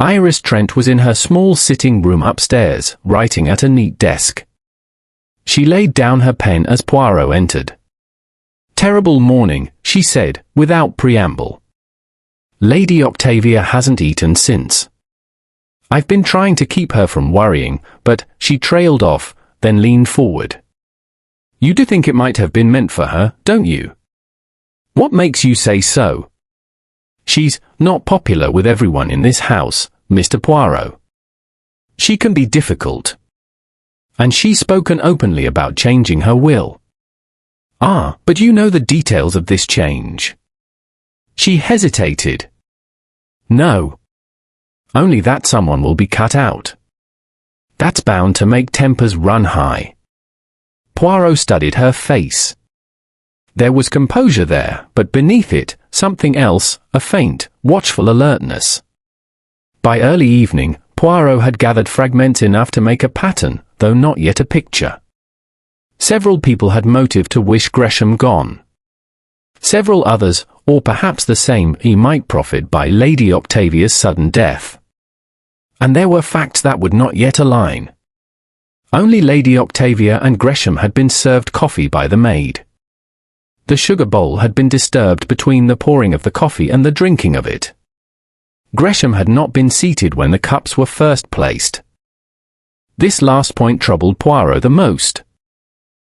Iris Trent was in her small sitting room upstairs, writing at a neat desk. She laid down her pen as Poirot entered. Terrible morning, she said, without preamble. Lady Octavia hasn't eaten since. I've been trying to keep her from worrying, but she trailed off, then leaned forward. You do think it might have been meant for her, don't you? What makes you say so? She's not popular with everyone in this house, Mr. Poirot. She can be difficult. And she's spoken openly about changing her will. Ah, but you know the details of this change. She hesitated. No. Only that someone will be cut out. That's bound to make tempers run high. Poirot studied her face. There was composure there, but beneath it, something else, a faint, watchful alertness. By early evening, Poirot had gathered fragments enough to make a pattern, though not yet a picture. Several people had motive to wish Gresham gone. Several others, or perhaps the same, he might profit by Lady Octavia's sudden death. And there were facts that would not yet align. Only Lady Octavia and Gresham had been served coffee by the maid. The sugar bowl had been disturbed between the pouring of the coffee and the drinking of it. Gresham had not been seated when the cups were first placed. This last point troubled Poirot the most.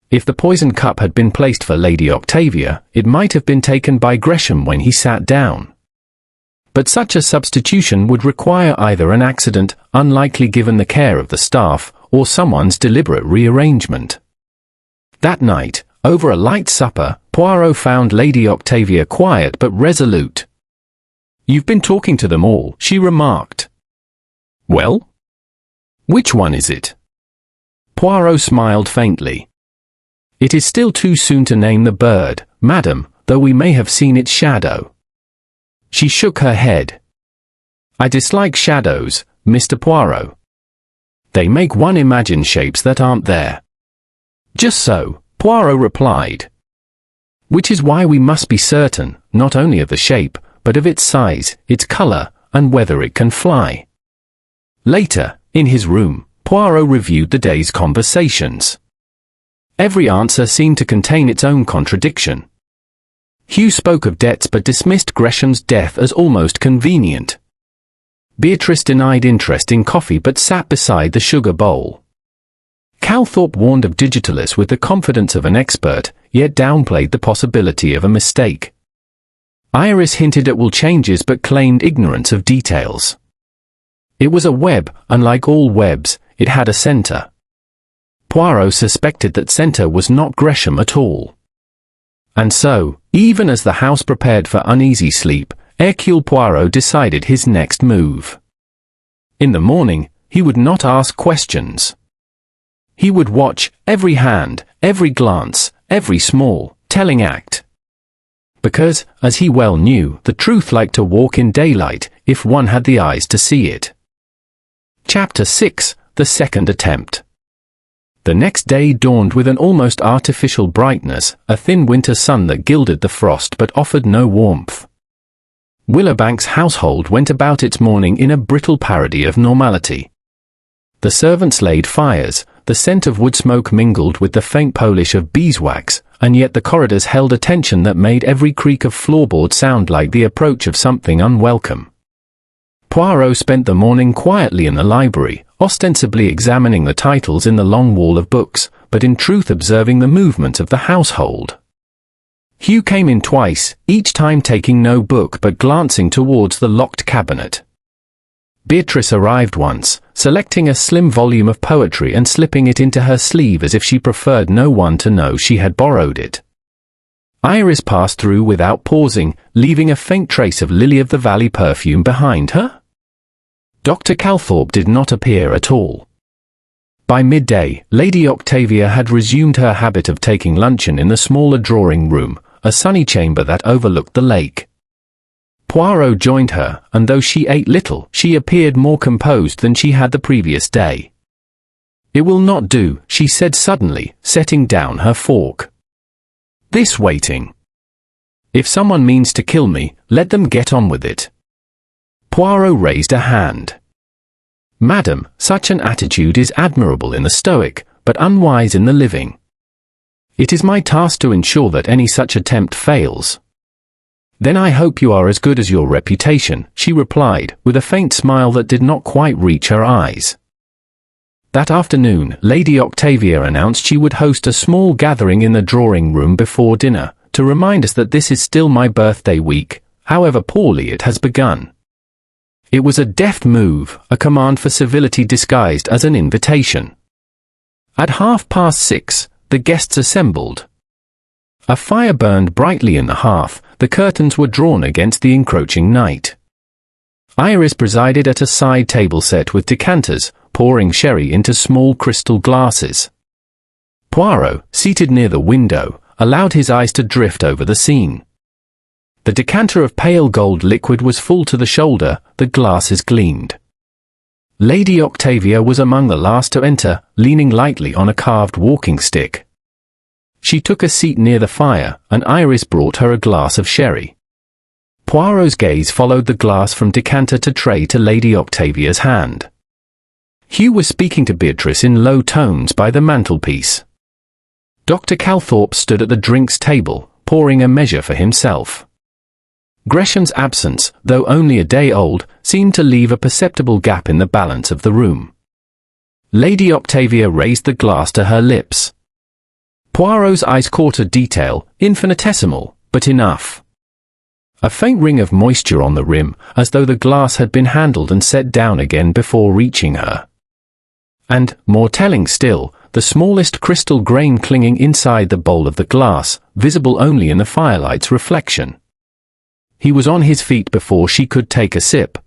If the poison cup had been placed for Lady Octavia, it might have been taken by Gresham when he sat down. But such a substitution would require either an accident, unlikely given the care of the staff, or someone's deliberate rearrangement. That night, over a light supper, Poirot found Lady Octavia quiet but resolute. "You've been talking to them all," she remarked. "Well? Which one is it?" Poirot smiled faintly. "It is still too soon to name the bird, madam, though we may have seen its shadow." She shook her head. "I dislike shadows, Mr. Poirot. They make one imagine shapes that aren't there." "Just so," Poirot replied. "Which is why we must be certain, not only of the shape, but of its size, its color, and whether it can fly." Later, in his room, Poirot reviewed the day's conversations. Every answer seemed to contain its own contradiction. Hugh spoke of debts but dismissed Gresham's death as almost convenient. Beatrice denied interest in coffee but sat beside the sugar bowl. Calthorpe warned of digitalis with the confidence of an expert, yet downplayed the possibility of a mistake. Iris hinted at will changes but claimed ignorance of details. It was a web, and like all webs, it had a center. Poirot suspected that center was not Gresham at all. And so, even as the house prepared for uneasy sleep, Hercule Poirot decided his next move. In the morning, he would not ask questions. He would watch every hand, every glance, every small, telling act. Because, as he well knew, the truth liked to walk in daylight, if one had the eyes to see it. Chapter 6: The Second Attempt. The next day dawned with an almost artificial brightness, a thin winter sun that gilded the frost but offered no warmth. Willowbank's household went about its morning in a brittle parody of normality. The servants laid fires, the scent of wood smoke mingled with the faint polish of beeswax, and yet the corridors held a tension that made every creak of floorboard sound like the approach of something unwelcome. Poirot spent the morning quietly in the library, ostensibly examining the titles in the long wall of books, but in truth observing the movements of the household. Hugh came in twice, each time taking no book but glancing towards the locked cabinet. Beatrice arrived once, selecting a slim volume of poetry and slipping it into her sleeve as if she preferred no one to know she had borrowed it. Iris passed through without pausing, leaving a faint trace of lily-of-the-valley perfume behind her. Dr. Calthorpe did not appear at all. By midday, Lady Octavia had resumed her habit of taking luncheon in the smaller drawing room, a sunny chamber that overlooked the lake. Poirot joined her, and though she ate little, she appeared more composed than she had the previous day. "It will not do," she said suddenly, setting down her fork. "This waiting. If someone means to kill me, let them get on with it." Poirot raised a hand. "Madam, such an attitude is admirable in the stoic, but unwise in the living. It is my task to ensure that any such attempt fails." "Then I hope you are as good as your reputation," she replied, with a faint smile that did not quite reach her eyes. That afternoon, Lady Octavia announced she would host a small gathering in the drawing room before dinner, to remind us that this is still my birthday week, however poorly it has begun. It was a deft move, a command for civility disguised as an invitation. At 6:30, the guests assembled. A fire burned brightly in the hearth, the curtains were drawn against the encroaching night. Iris presided at a side table set with decanters, pouring sherry into small crystal glasses. Poirot, seated near the window, allowed his eyes to drift over the scene. The decanter of pale gold liquid was full to the shoulder, the glasses gleamed. Lady Octavia was among the last to enter, leaning lightly on a carved walking stick. She took a seat near the fire, and Iris brought her a glass of sherry. Poirot's gaze followed the glass from decanter to tray to Lady Octavia's hand. Hugh was speaking to Beatrice in low tones by the mantelpiece. Dr. Calthorpe stood at the drinks table, pouring a measure for himself. Gresham's absence, though only a day old, seemed to leave a perceptible gap in the balance of the room. Lady Octavia raised the glass to her lips. Poirot's eyes caught a detail, infinitesimal, but enough. A faint ring of moisture on the rim, as though the glass had been handled and set down again before reaching her. And, more telling still, the smallest crystal grain clinging inside the bowl of the glass, visible only in the firelight's reflection. He was on his feet before she could take a sip.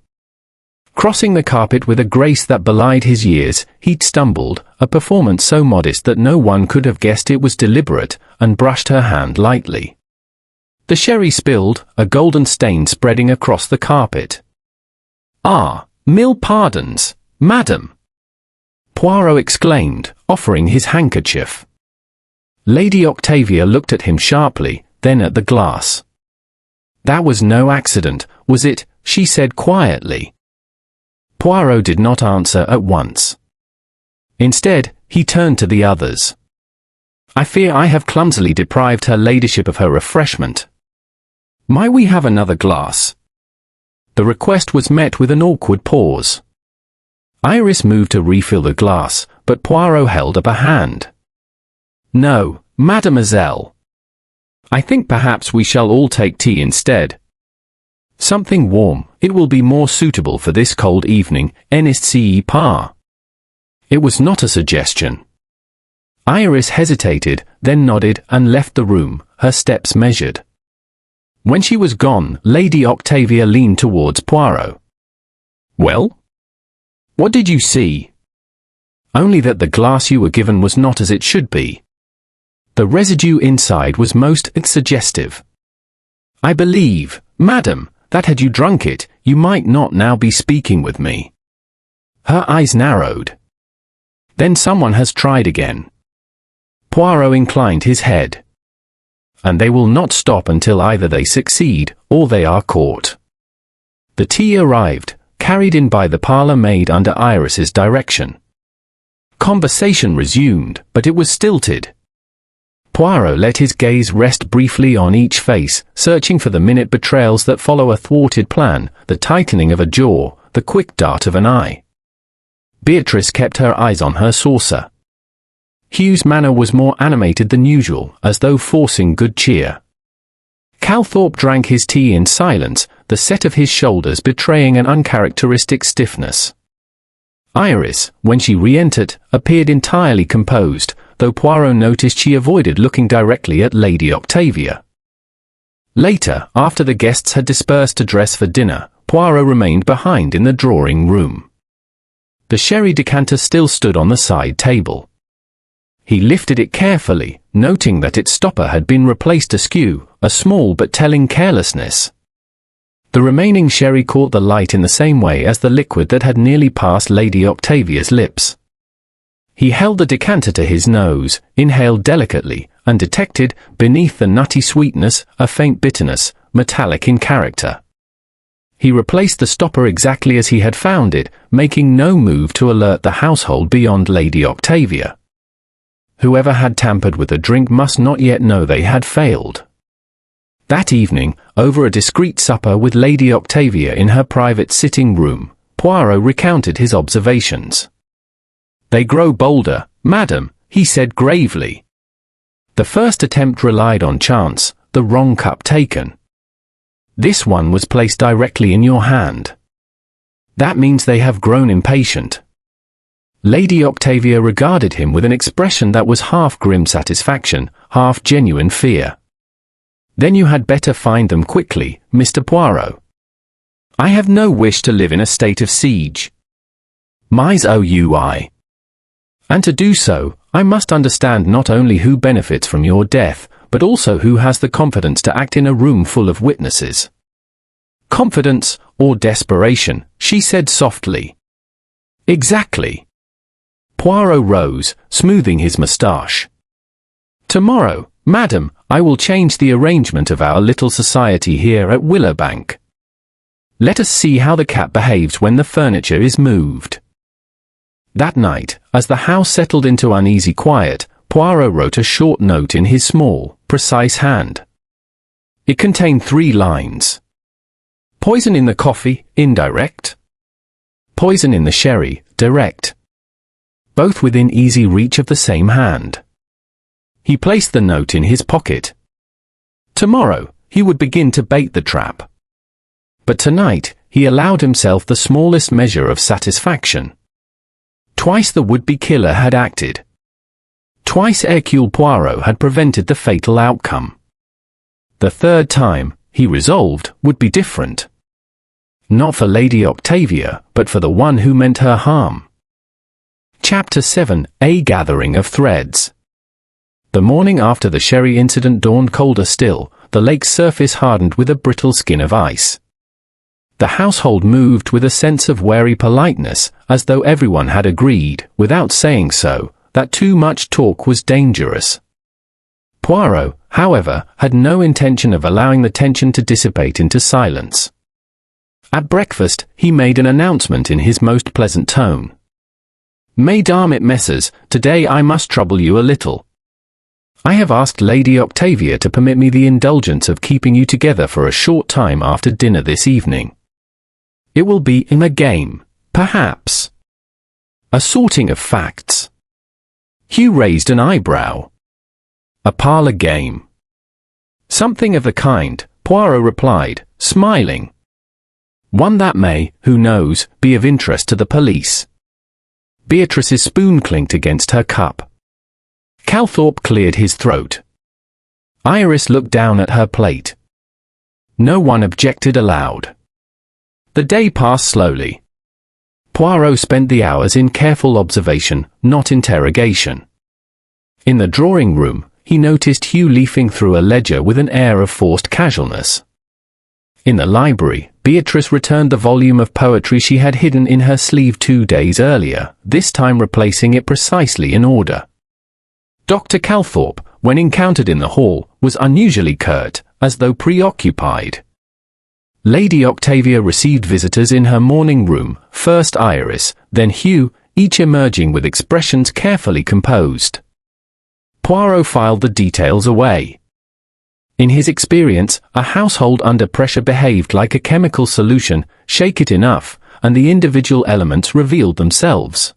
Crossing the carpet with a grace that belied his years, he'd stumbled, a performance so modest that no one could have guessed it was deliberate, and brushed her hand lightly. The sherry spilled, a golden stain spreading across the carpet. "Ah, mille pardons, madam!" Poirot exclaimed, offering his handkerchief. Lady Octavia looked at him sharply, then at the glass. "That was no accident, was it?" she said quietly. Poirot did not answer at once. Instead, he turned to the others. "I fear I have clumsily deprived her ladyship of her refreshment. Might we have another glass?" The request was met with an awkward pause. Iris moved to refill the glass, but Poirot held up a hand. "No, mademoiselle. I think perhaps we shall all take tea instead. Something warm, it will be more suitable for this cold evening, n'est-ce pas?" It was not a suggestion. Iris hesitated, then nodded and left the room, her steps measured. When she was gone, Lady Octavia leaned towards Poirot. "Well? What did you see?" "Only that the glass you were given was not as it should be. The residue inside was most suggestive. I believe, madam, that had you drunk it, you might not now be speaking with me." Her eyes narrowed. "Then someone has tried again." Poirot inclined his head. "And they will not stop until either they succeed, or they are caught." The tea arrived, carried in by the parlour maid under Iris's direction. Conversation resumed, but it was stilted. Poirot let his gaze rest briefly on each face, searching for the minute betrayals that follow a thwarted plan, the tightening of a jaw, the quick dart of an eye. Beatrice kept her eyes on her saucer. Hugh's manner was more animated than usual, as though forcing good cheer. Calthorpe drank his tea in silence, the set of his shoulders betraying an uncharacteristic stiffness. Iris, when she re-entered, appeared entirely composed, though Poirot noticed she avoided looking directly at Lady Octavia. Later, after the guests had dispersed to dress for dinner, Poirot remained behind in the drawing-room. The sherry decanter still stood on the side table. He lifted it carefully, noting that its stopper had been replaced askew, a small but telling carelessness. The remaining sherry caught the light in the same way as the liquid that had nearly passed Lady Octavia's lips. He held the decanter to his nose, inhaled delicately, and detected, beneath the nutty sweetness, a faint bitterness, metallic in character. He replaced the stopper exactly as he had found it, making no move to alert the household beyond Lady Octavia. Whoever had tampered with the drink must not yet know they had failed. That evening, over a discreet supper with Lady Octavia in her private sitting room, Poirot recounted his observations. "They grow bolder, madam," he said gravely. "The first attempt relied on chance, the wrong cup taken. This one was placed directly in your hand. That means they have grown impatient." Lady Octavia regarded him with an expression that was half grim satisfaction, half genuine fear. "Then you had better find them quickly, Mr. Poirot. I have no wish to live in a state of siege. Mais oui. And to do so, I must understand not only who benefits from your death, but also who has the confidence to act in a room full of witnesses." "Confidence, or desperation," she said softly. "Exactly." Poirot rose, smoothing his moustache. "Tomorrow, madam, I will change the arrangement of our little society here at Willowbank. Let us see how the cat behaves when the furniture is moved." That night, as the house settled into uneasy quiet, Poirot wrote a short note in his small, precise hand. It contained 3 lines. Poison in the coffee, indirect. Poison in the sherry, direct. both within easy reach of the same hand. He placed the note in his pocket. Tomorrow, he would begin to bait the trap. But tonight, he allowed himself the smallest measure of satisfaction. Twice the would-be killer had acted. Twice Hercule Poirot had prevented the fatal outcome. The third time, he resolved, would be different. Not for Lady Octavia, but for the one who meant her harm. Chapter 7: A Gathering of Threads. The morning after the sherry incident dawned colder still, the lake's surface hardened with a brittle skin of ice. The household moved with a sense of wary politeness, as though everyone had agreed, without saying so, that too much talk was dangerous. Poirot, however, had no intention of allowing the tension to dissipate into silence. At breakfast, he made an announcement in his most pleasant tone. "Mesdames et messieurs, today I must trouble you a little. I have asked Lady Octavia to permit me the indulgence of keeping you together for a short time after dinner this evening. It will be in a game, perhaps. A sorting of facts." Hugh raised an eyebrow. "A parlour game." "Something of the kind," Poirot replied, smiling. "One that may, who knows, be of interest to the police." Beatrice's spoon clinked against her cup. Calthorpe cleared his throat. Iris looked down at her plate. No one objected aloud. The day passed slowly. Poirot spent the hours in careful observation, not interrogation. In the drawing room, he noticed Hugh leafing through a ledger with an air of forced casualness. In the library, Beatrice returned the volume of poetry she had hidden in her sleeve 2 days earlier, this time replacing it precisely in order. Dr. Calthorpe, when encountered in the hall, was unusually curt, as though preoccupied. Lady Octavia received visitors in her morning room, first Iris, then Hugh, each emerging with expressions carefully composed. Poirot filed the details away. In his experience, a household under pressure behaved like a chemical solution. Shake it enough, and the individual elements revealed themselves.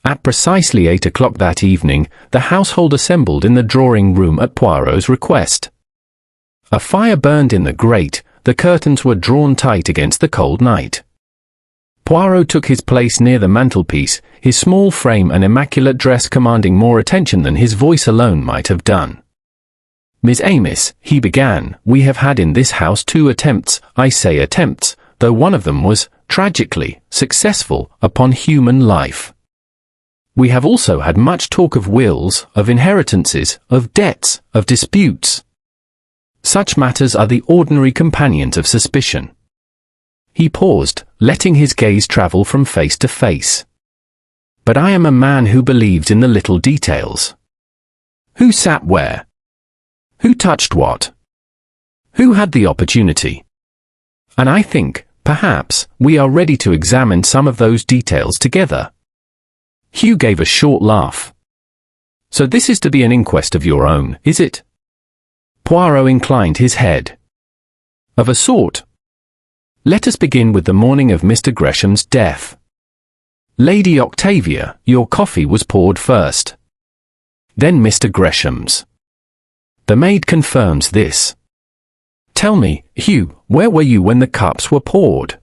At precisely 8 o'clock that evening, the household assembled in the drawing room at Poirot's request. A fire burned in the grate, the curtains were drawn tight against the cold night. Poirot took his place near the mantelpiece, his small frame and immaculate dress commanding more attention than his voice alone might have done. "Miss Amos," he began, "we have had in this house 2 attempts, I say attempts, though one of them was, tragically, successful, upon human life. We have also had much talk of wills, of inheritances, of debts, of disputes. Such matters are the ordinary companions of suspicion." He paused, letting his gaze travel from face to face. "But I am a man who believes in the little details. Who sat where? Who touched what? Who had the opportunity? And I think, perhaps, we are ready to examine some of those details together." Hugh gave a short laugh. "So this is to be an inquest of your own, is it?" Poirot inclined his head. "Of a sort. Let us begin with the morning of Mr. Gresham's death. Lady Octavia, your coffee was poured first. Then Mr. Gresham's. The maid confirms this. Tell me, Hugh, where were you when the cups were poured?"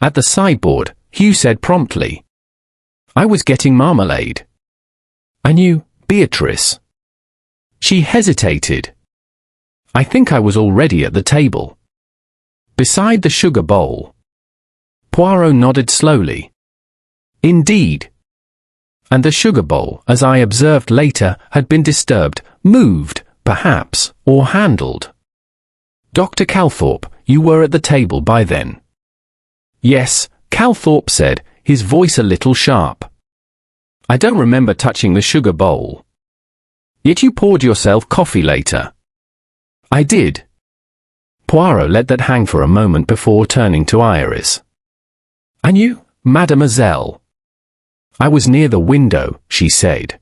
"At the sideboard," Hugh said promptly. "I was getting marmalade." "And you, Beatrice?" She hesitated. "I think I was already at the table." "Beside the sugar bowl?" Poirot nodded slowly. "Indeed." "And the sugar bowl, as I observed later, had been disturbed, moved, perhaps, or handled." "Dr. Calthorpe, you were at the table by then?" "Yes," Calthorpe said, his voice a little sharp. "I don't remember touching the sugar bowl." "Yet you poured yourself coffee later." "I did." Poirot let that hang for a moment before turning to Iris. "And you, mademoiselle?" "I was near the window," she said.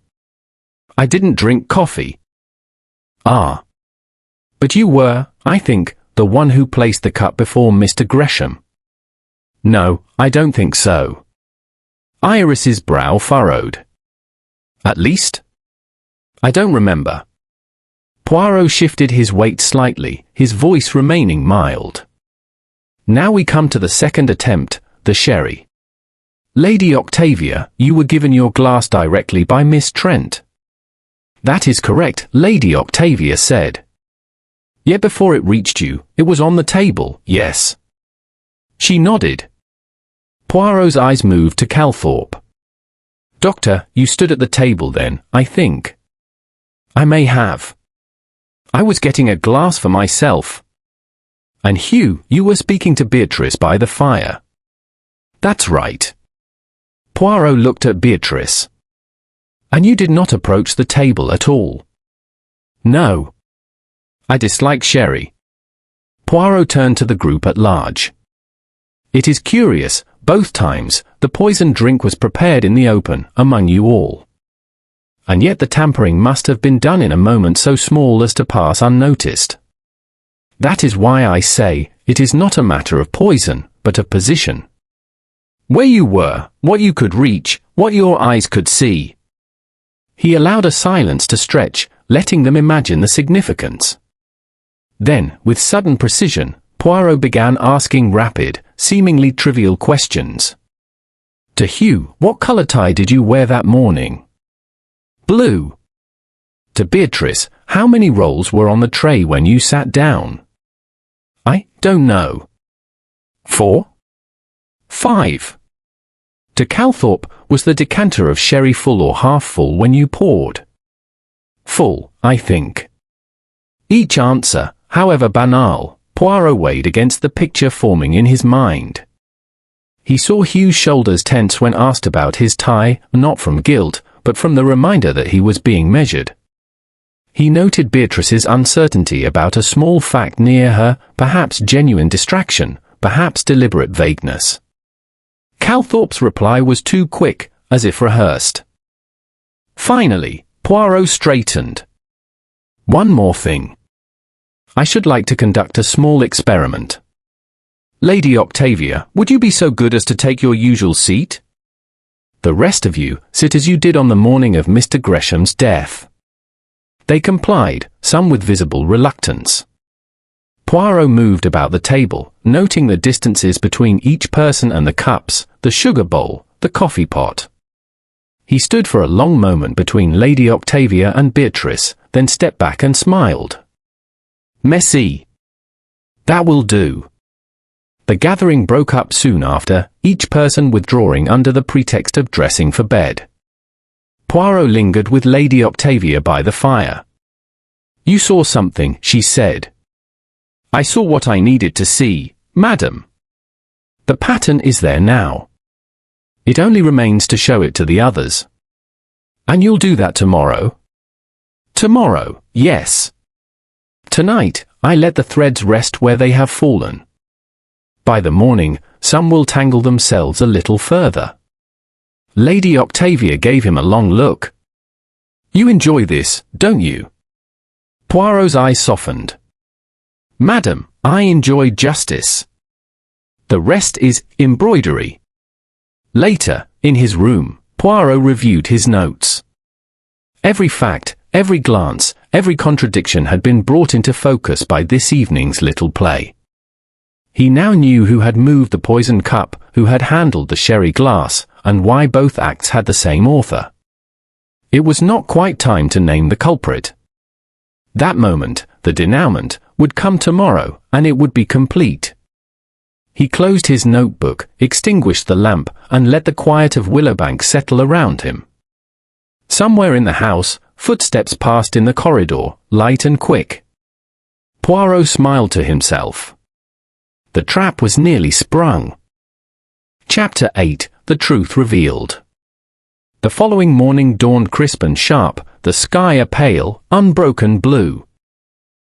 "I didn't drink coffee." "Ah. But you were, I think, the one who placed the cup before Mr. Gresham." "No, I don't think so." Iris's brow furrowed. At least? I don't remember. Poirot shifted his weight slightly, his voice remaining mild. Now we come to the second attempt, the sherry. Lady Octavia, you were given your glass directly by Miss Trent. That is correct, Lady Octavia said. Yet before it reached you, it was on the table, yes. She nodded. Poirot's eyes moved to Calthorpe. Doctor, you stood at the table then, I think. I may have. I was getting a glass for myself. And Hugh, you were speaking to Beatrice by the fire. That's right. Poirot looked at Beatrice. And you did not approach the table at all. No. I dislike sherry. Poirot turned to the group at large. It is curious, both times, the poisoned drink was prepared in the open, among you all. And yet the tampering must have been done in a moment so small as to pass unnoticed. That is why I say, it is not a matter of poison, but of position. Where you were, what you could reach, what your eyes could see. He allowed a silence to stretch, letting them imagine the significance. Then, with sudden precision, Poirot began asking rapid, seemingly trivial questions. To Hugh, what colour tie did you wear that morning? Blue. To Beatrice, how many rolls were on the tray when you sat down? I don't know. 4? 5. To Calthorpe, was the decanter of sherry full or half full when you poured? Full, I think. Each answer, however banal, Poirot weighed against the picture forming in his mind. He saw Hugh's shoulders tense when asked about his tie, not from guilt, but from the reminder that he was being measured. He noted Beatrice's uncertainty about a small fact near her, perhaps genuine distraction, perhaps deliberate vagueness. Calthorpe's reply was too quick, as if rehearsed. Finally, Poirot straightened. One more thing. I should like to conduct a small experiment. Lady Octavia, would you be so good as to take your usual seat? The rest of you, sit as you did on the morning of Mr. Gresham's death. They complied, some with visible reluctance. Poirot moved about the table, noting the distances between each person and the cups, the sugar bowl, the coffee pot. He stood for a long moment between Lady Octavia and Beatrice, then stepped back and smiled. Merci. That will do. The gathering broke up soon after, each person withdrawing under the pretext of dressing for bed. Poirot lingered with Lady Octavia by the fire. You saw something, she said. I saw what I needed to see, madam. The pattern is there now. It only remains to show it to the others. And you'll do that tomorrow? Tomorrow, yes. Tonight, I let the threads rest where they have fallen. By the morning, some will tangle themselves a little further. Lady Octavia gave him a long look. You enjoy this, don't you? Poirot's eyes softened. Madam, I enjoy justice. The rest is embroidery. Later, in his room, Poirot reviewed his notes. Every fact, every glance, every contradiction had been brought into focus by this evening's little play. He now knew who had moved the poisoned cup, who had handled the sherry glass, and why both acts had the same author. It was not quite time to name the culprit. That moment, the denouement, would come tomorrow, and it would be complete. He closed his notebook, extinguished the lamp, and let the quiet of Willowbank settle around him. Somewhere in the house, footsteps passed in the corridor, light and quick. Poirot smiled to himself. The trap was nearly sprung. Chapter 8, The Truth Revealed. The following morning dawned crisp and sharp, the sky a pale, unbroken blue.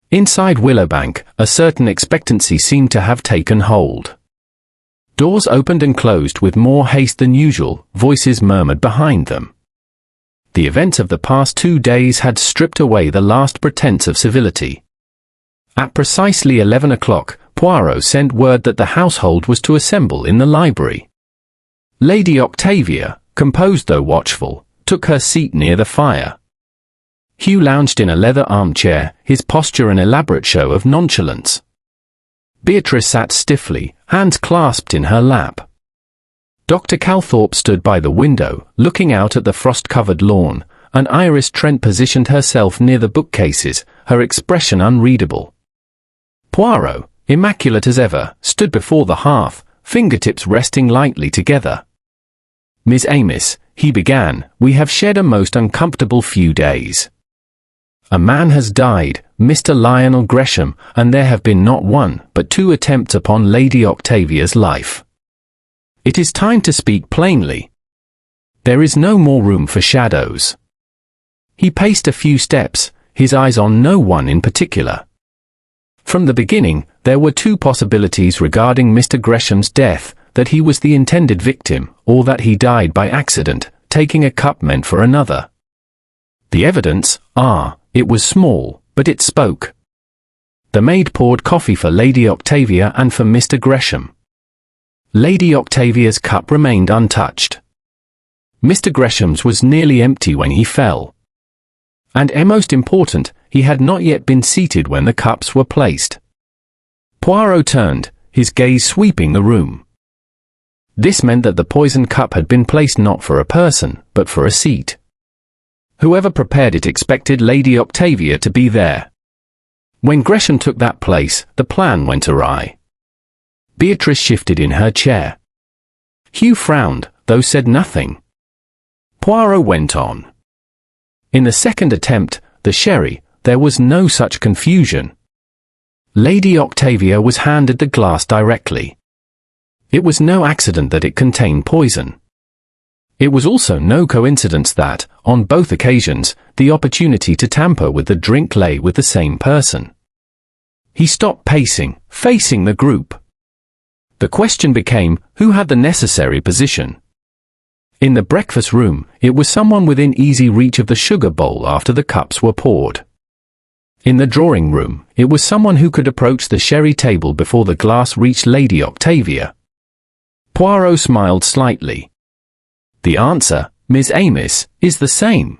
Inside Willowbank, a certain expectancy seemed to have taken hold. Doors opened and closed with more haste than usual, voices murmured behind them. The events of the past 2 days had stripped away the last pretense of civility. At precisely 11 o'clock, Poirot sent word that the household was to assemble in the library. Lady Octavia, composed though watchful, took her seat near the fire. Hugh lounged in a leather armchair, his posture an elaborate show of nonchalance. Beatrice sat stiffly, hands clasped in her lap. Dr. Calthorpe stood by the window, looking out at the frost-covered lawn, and Iris Trent positioned herself near the bookcases, her expression unreadable. Poirot, immaculate as ever, stood before the hearth, fingertips resting lightly together. "Miss Amos," he began, "we have shed a most uncomfortable few days. A man has died, Mr. Lionel Gresham, and there have been not one, but two attempts upon Lady Octavia's life. It is time to speak plainly. There is no more room for shadows." He paced a few steps, his eyes on no one in particular. From the beginning, there were two possibilities regarding Mr. Gresham's death, that he was the intended victim, or that he died by accident, taking a cup meant for another. The evidence, it was small, but it spoke. The maid poured coffee for Lady Octavia and for Mr. Gresham. Lady Octavia's cup remained untouched. Mr. Gresham's was nearly empty when he fell. And most important, he had not yet been seated when the cups were placed. Poirot turned, his gaze sweeping the room. This meant that the poisoned cup had been placed not for a person, but for a seat. Whoever prepared it expected Lady Octavia to be there. When Gresham took that place, the plan went awry. Beatrice shifted in her chair. Hugh frowned, though said nothing. Poirot went on. In the second attempt, the sherry, there was no such confusion. Lady Octavia was handed the glass directly. It was no accident that it contained poison. It was also no coincidence that, on both occasions, the opportunity to tamper with the drink lay with the same person. He stopped pacing, facing the group. The question became, who had the necessary position? In the breakfast room, it was someone within easy reach of the sugar bowl after the cups were poured. In the drawing room, it was someone who could approach the sherry table before the glass reached Lady Octavia. Poirot smiled slightly. The answer, Miss Amos, is the same.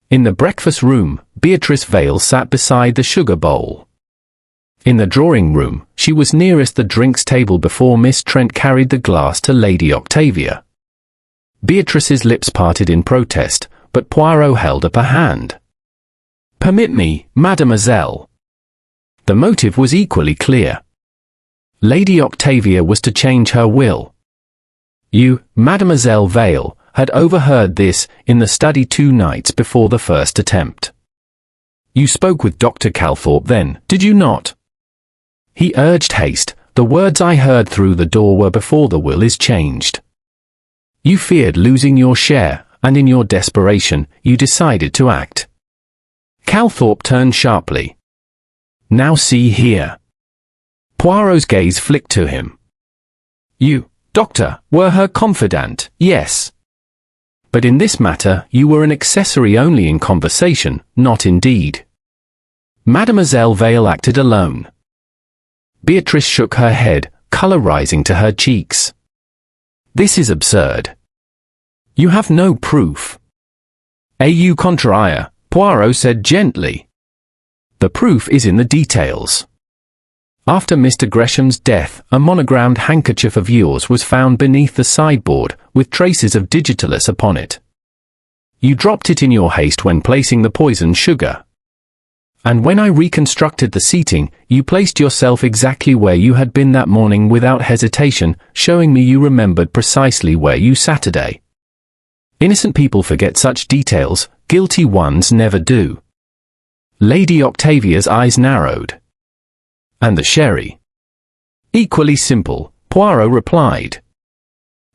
In the breakfast room, Beatrice Vale sat beside the sugar bowl. In the drawing room, she was nearest the drinks table before Miss Trent carried the glass to Lady Octavia. Beatrice's lips parted in protest, but Poirot held up a hand. "Permit me, mademoiselle." The motive was equally clear. Lady Octavia was to change her will. You, Mademoiselle Vale, had overheard this in the study 2 nights before the first attempt. You spoke with Dr. Calthorpe then, did you not? He urged haste. The words I heard through the door were before the will is changed. You feared losing your share, and in your desperation, you decided to act. Calthorpe turned sharply. Now see here. Poirot's gaze flicked to him. You, Doctor, were her confidant, yes. But in this matter, you were an accessory only in conversation, not in deed. Mademoiselle Vale acted alone. Beatrice shook her head, colour rising to her cheeks. This is absurd. You have no proof. Au contraire, Poirot said gently. The proof is in the details. After Mr. Gresham's death, a monogrammed handkerchief of yours was found beneath the sideboard, with traces of digitalis upon it. You dropped it in your haste when placing the poisoned sugar. And when I reconstructed the seating, you placed yourself exactly where you had been that morning without hesitation, showing me you remembered precisely where you Saturday. Innocent people forget such details, guilty ones never do. Lady Octavia's eyes narrowed. And the sherry? Equally simple, Poirot replied.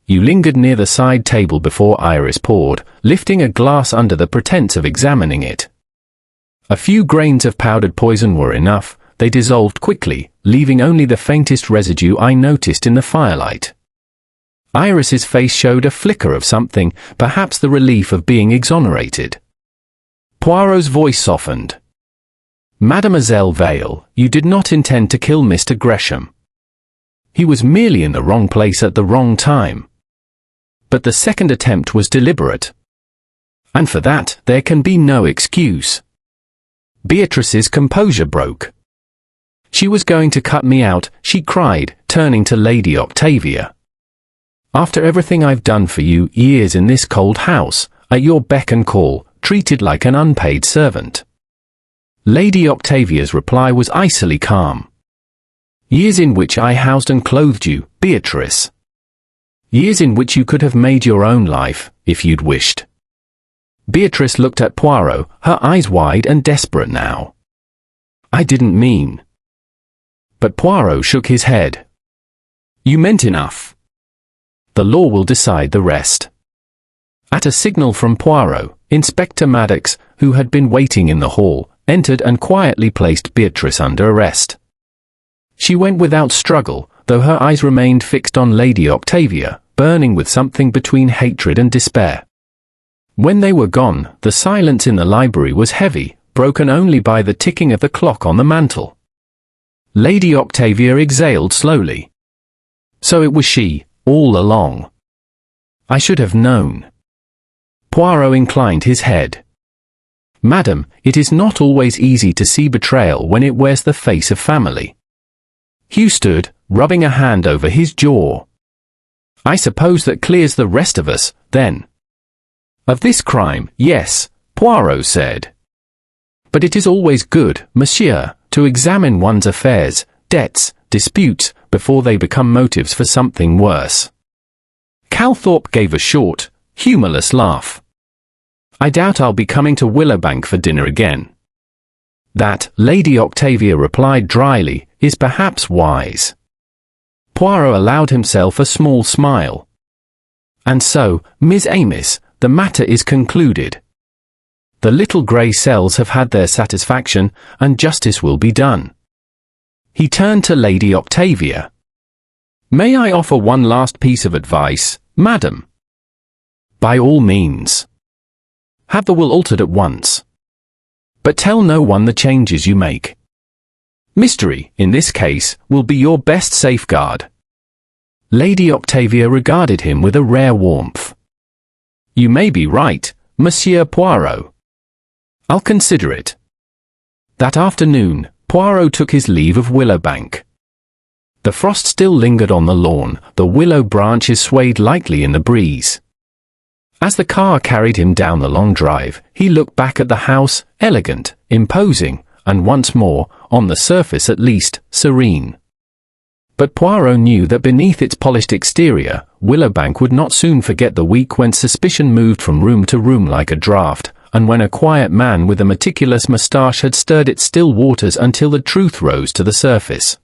You lingered near the side table before Iris poured, lifting a glass under the pretense of examining it. A few grains of powdered poison were enough. They dissolved quickly, leaving only the faintest residue I noticed in the firelight. Iris's face showed a flicker of something, perhaps the relief of being exonerated. Poirot's voice softened. Mademoiselle Vale, you did not intend to kill Mr. Gresham. He was merely in the wrong place at the wrong time. but the second attempt was deliberate. And for that, there can be no excuse. Beatrice's composure broke. She was going to cut me out, she cried, turning to Lady Octavia. After everything I've done for you, years in this cold house, at your beck and call, treated like an unpaid servant. Lady Octavia's reply was icily calm. Years in which I housed and clothed you, Beatrice. Years in which you could have made your own life, if you'd wished. Beatrice looked at Poirot, her eyes wide and desperate now. I didn't mean. But Poirot shook his head. You meant enough. The law will decide the rest. At a signal from Poirot, Inspector Maddox, who had been waiting in the hall, entered and quietly placed Beatrice under arrest. She went without struggle, though her eyes remained fixed on Lady Octavia, burning with something between hatred and despair. When they were gone, the silence in the library was heavy, broken only by the ticking of the clock on the mantel. Lady Octavia exhaled slowly. So it was she, all along. I should have known. Poirot inclined his head. Madam, it is not always easy to see betrayal when it wears the face of family. Hugh stood, rubbing a hand over his jaw. I suppose that clears the rest of us, then. Of this crime, yes, Poirot said. But it is always good, monsieur, to examine one's affairs, debts, disputes, before they become motives for something worse. Calthorpe gave a short, humourless laugh. I doubt I'll be coming to Willowbank for dinner again. That, Lady Octavia replied dryly, is perhaps wise. Poirot allowed himself a small smile. And so, Miss Amos, the matter is concluded. The little grey cells have had their satisfaction, and justice will be done. He turned to Lady Octavia. May I offer one last piece of advice, madam? By all means. Have the will altered at once. But tell no one the changes you make. Mystery, in this case, will be your best safeguard. Lady Octavia regarded him with a rare warmth. You may be right, Monsieur Poirot. I'll consider it. That afternoon, Poirot took his leave of Willowbank. The frost still lingered on the lawn, the willow branches swayed lightly in the breeze. As the car carried him down the long drive, he looked back at the house, elegant, imposing, and once more, on the surface at least, serene. But Poirot knew that beneath its polished exterior, Willowbank would not soon forget the week when suspicion moved from room to room like a draught, and when a quiet man with a meticulous moustache had stirred its still waters until the truth rose to the surface.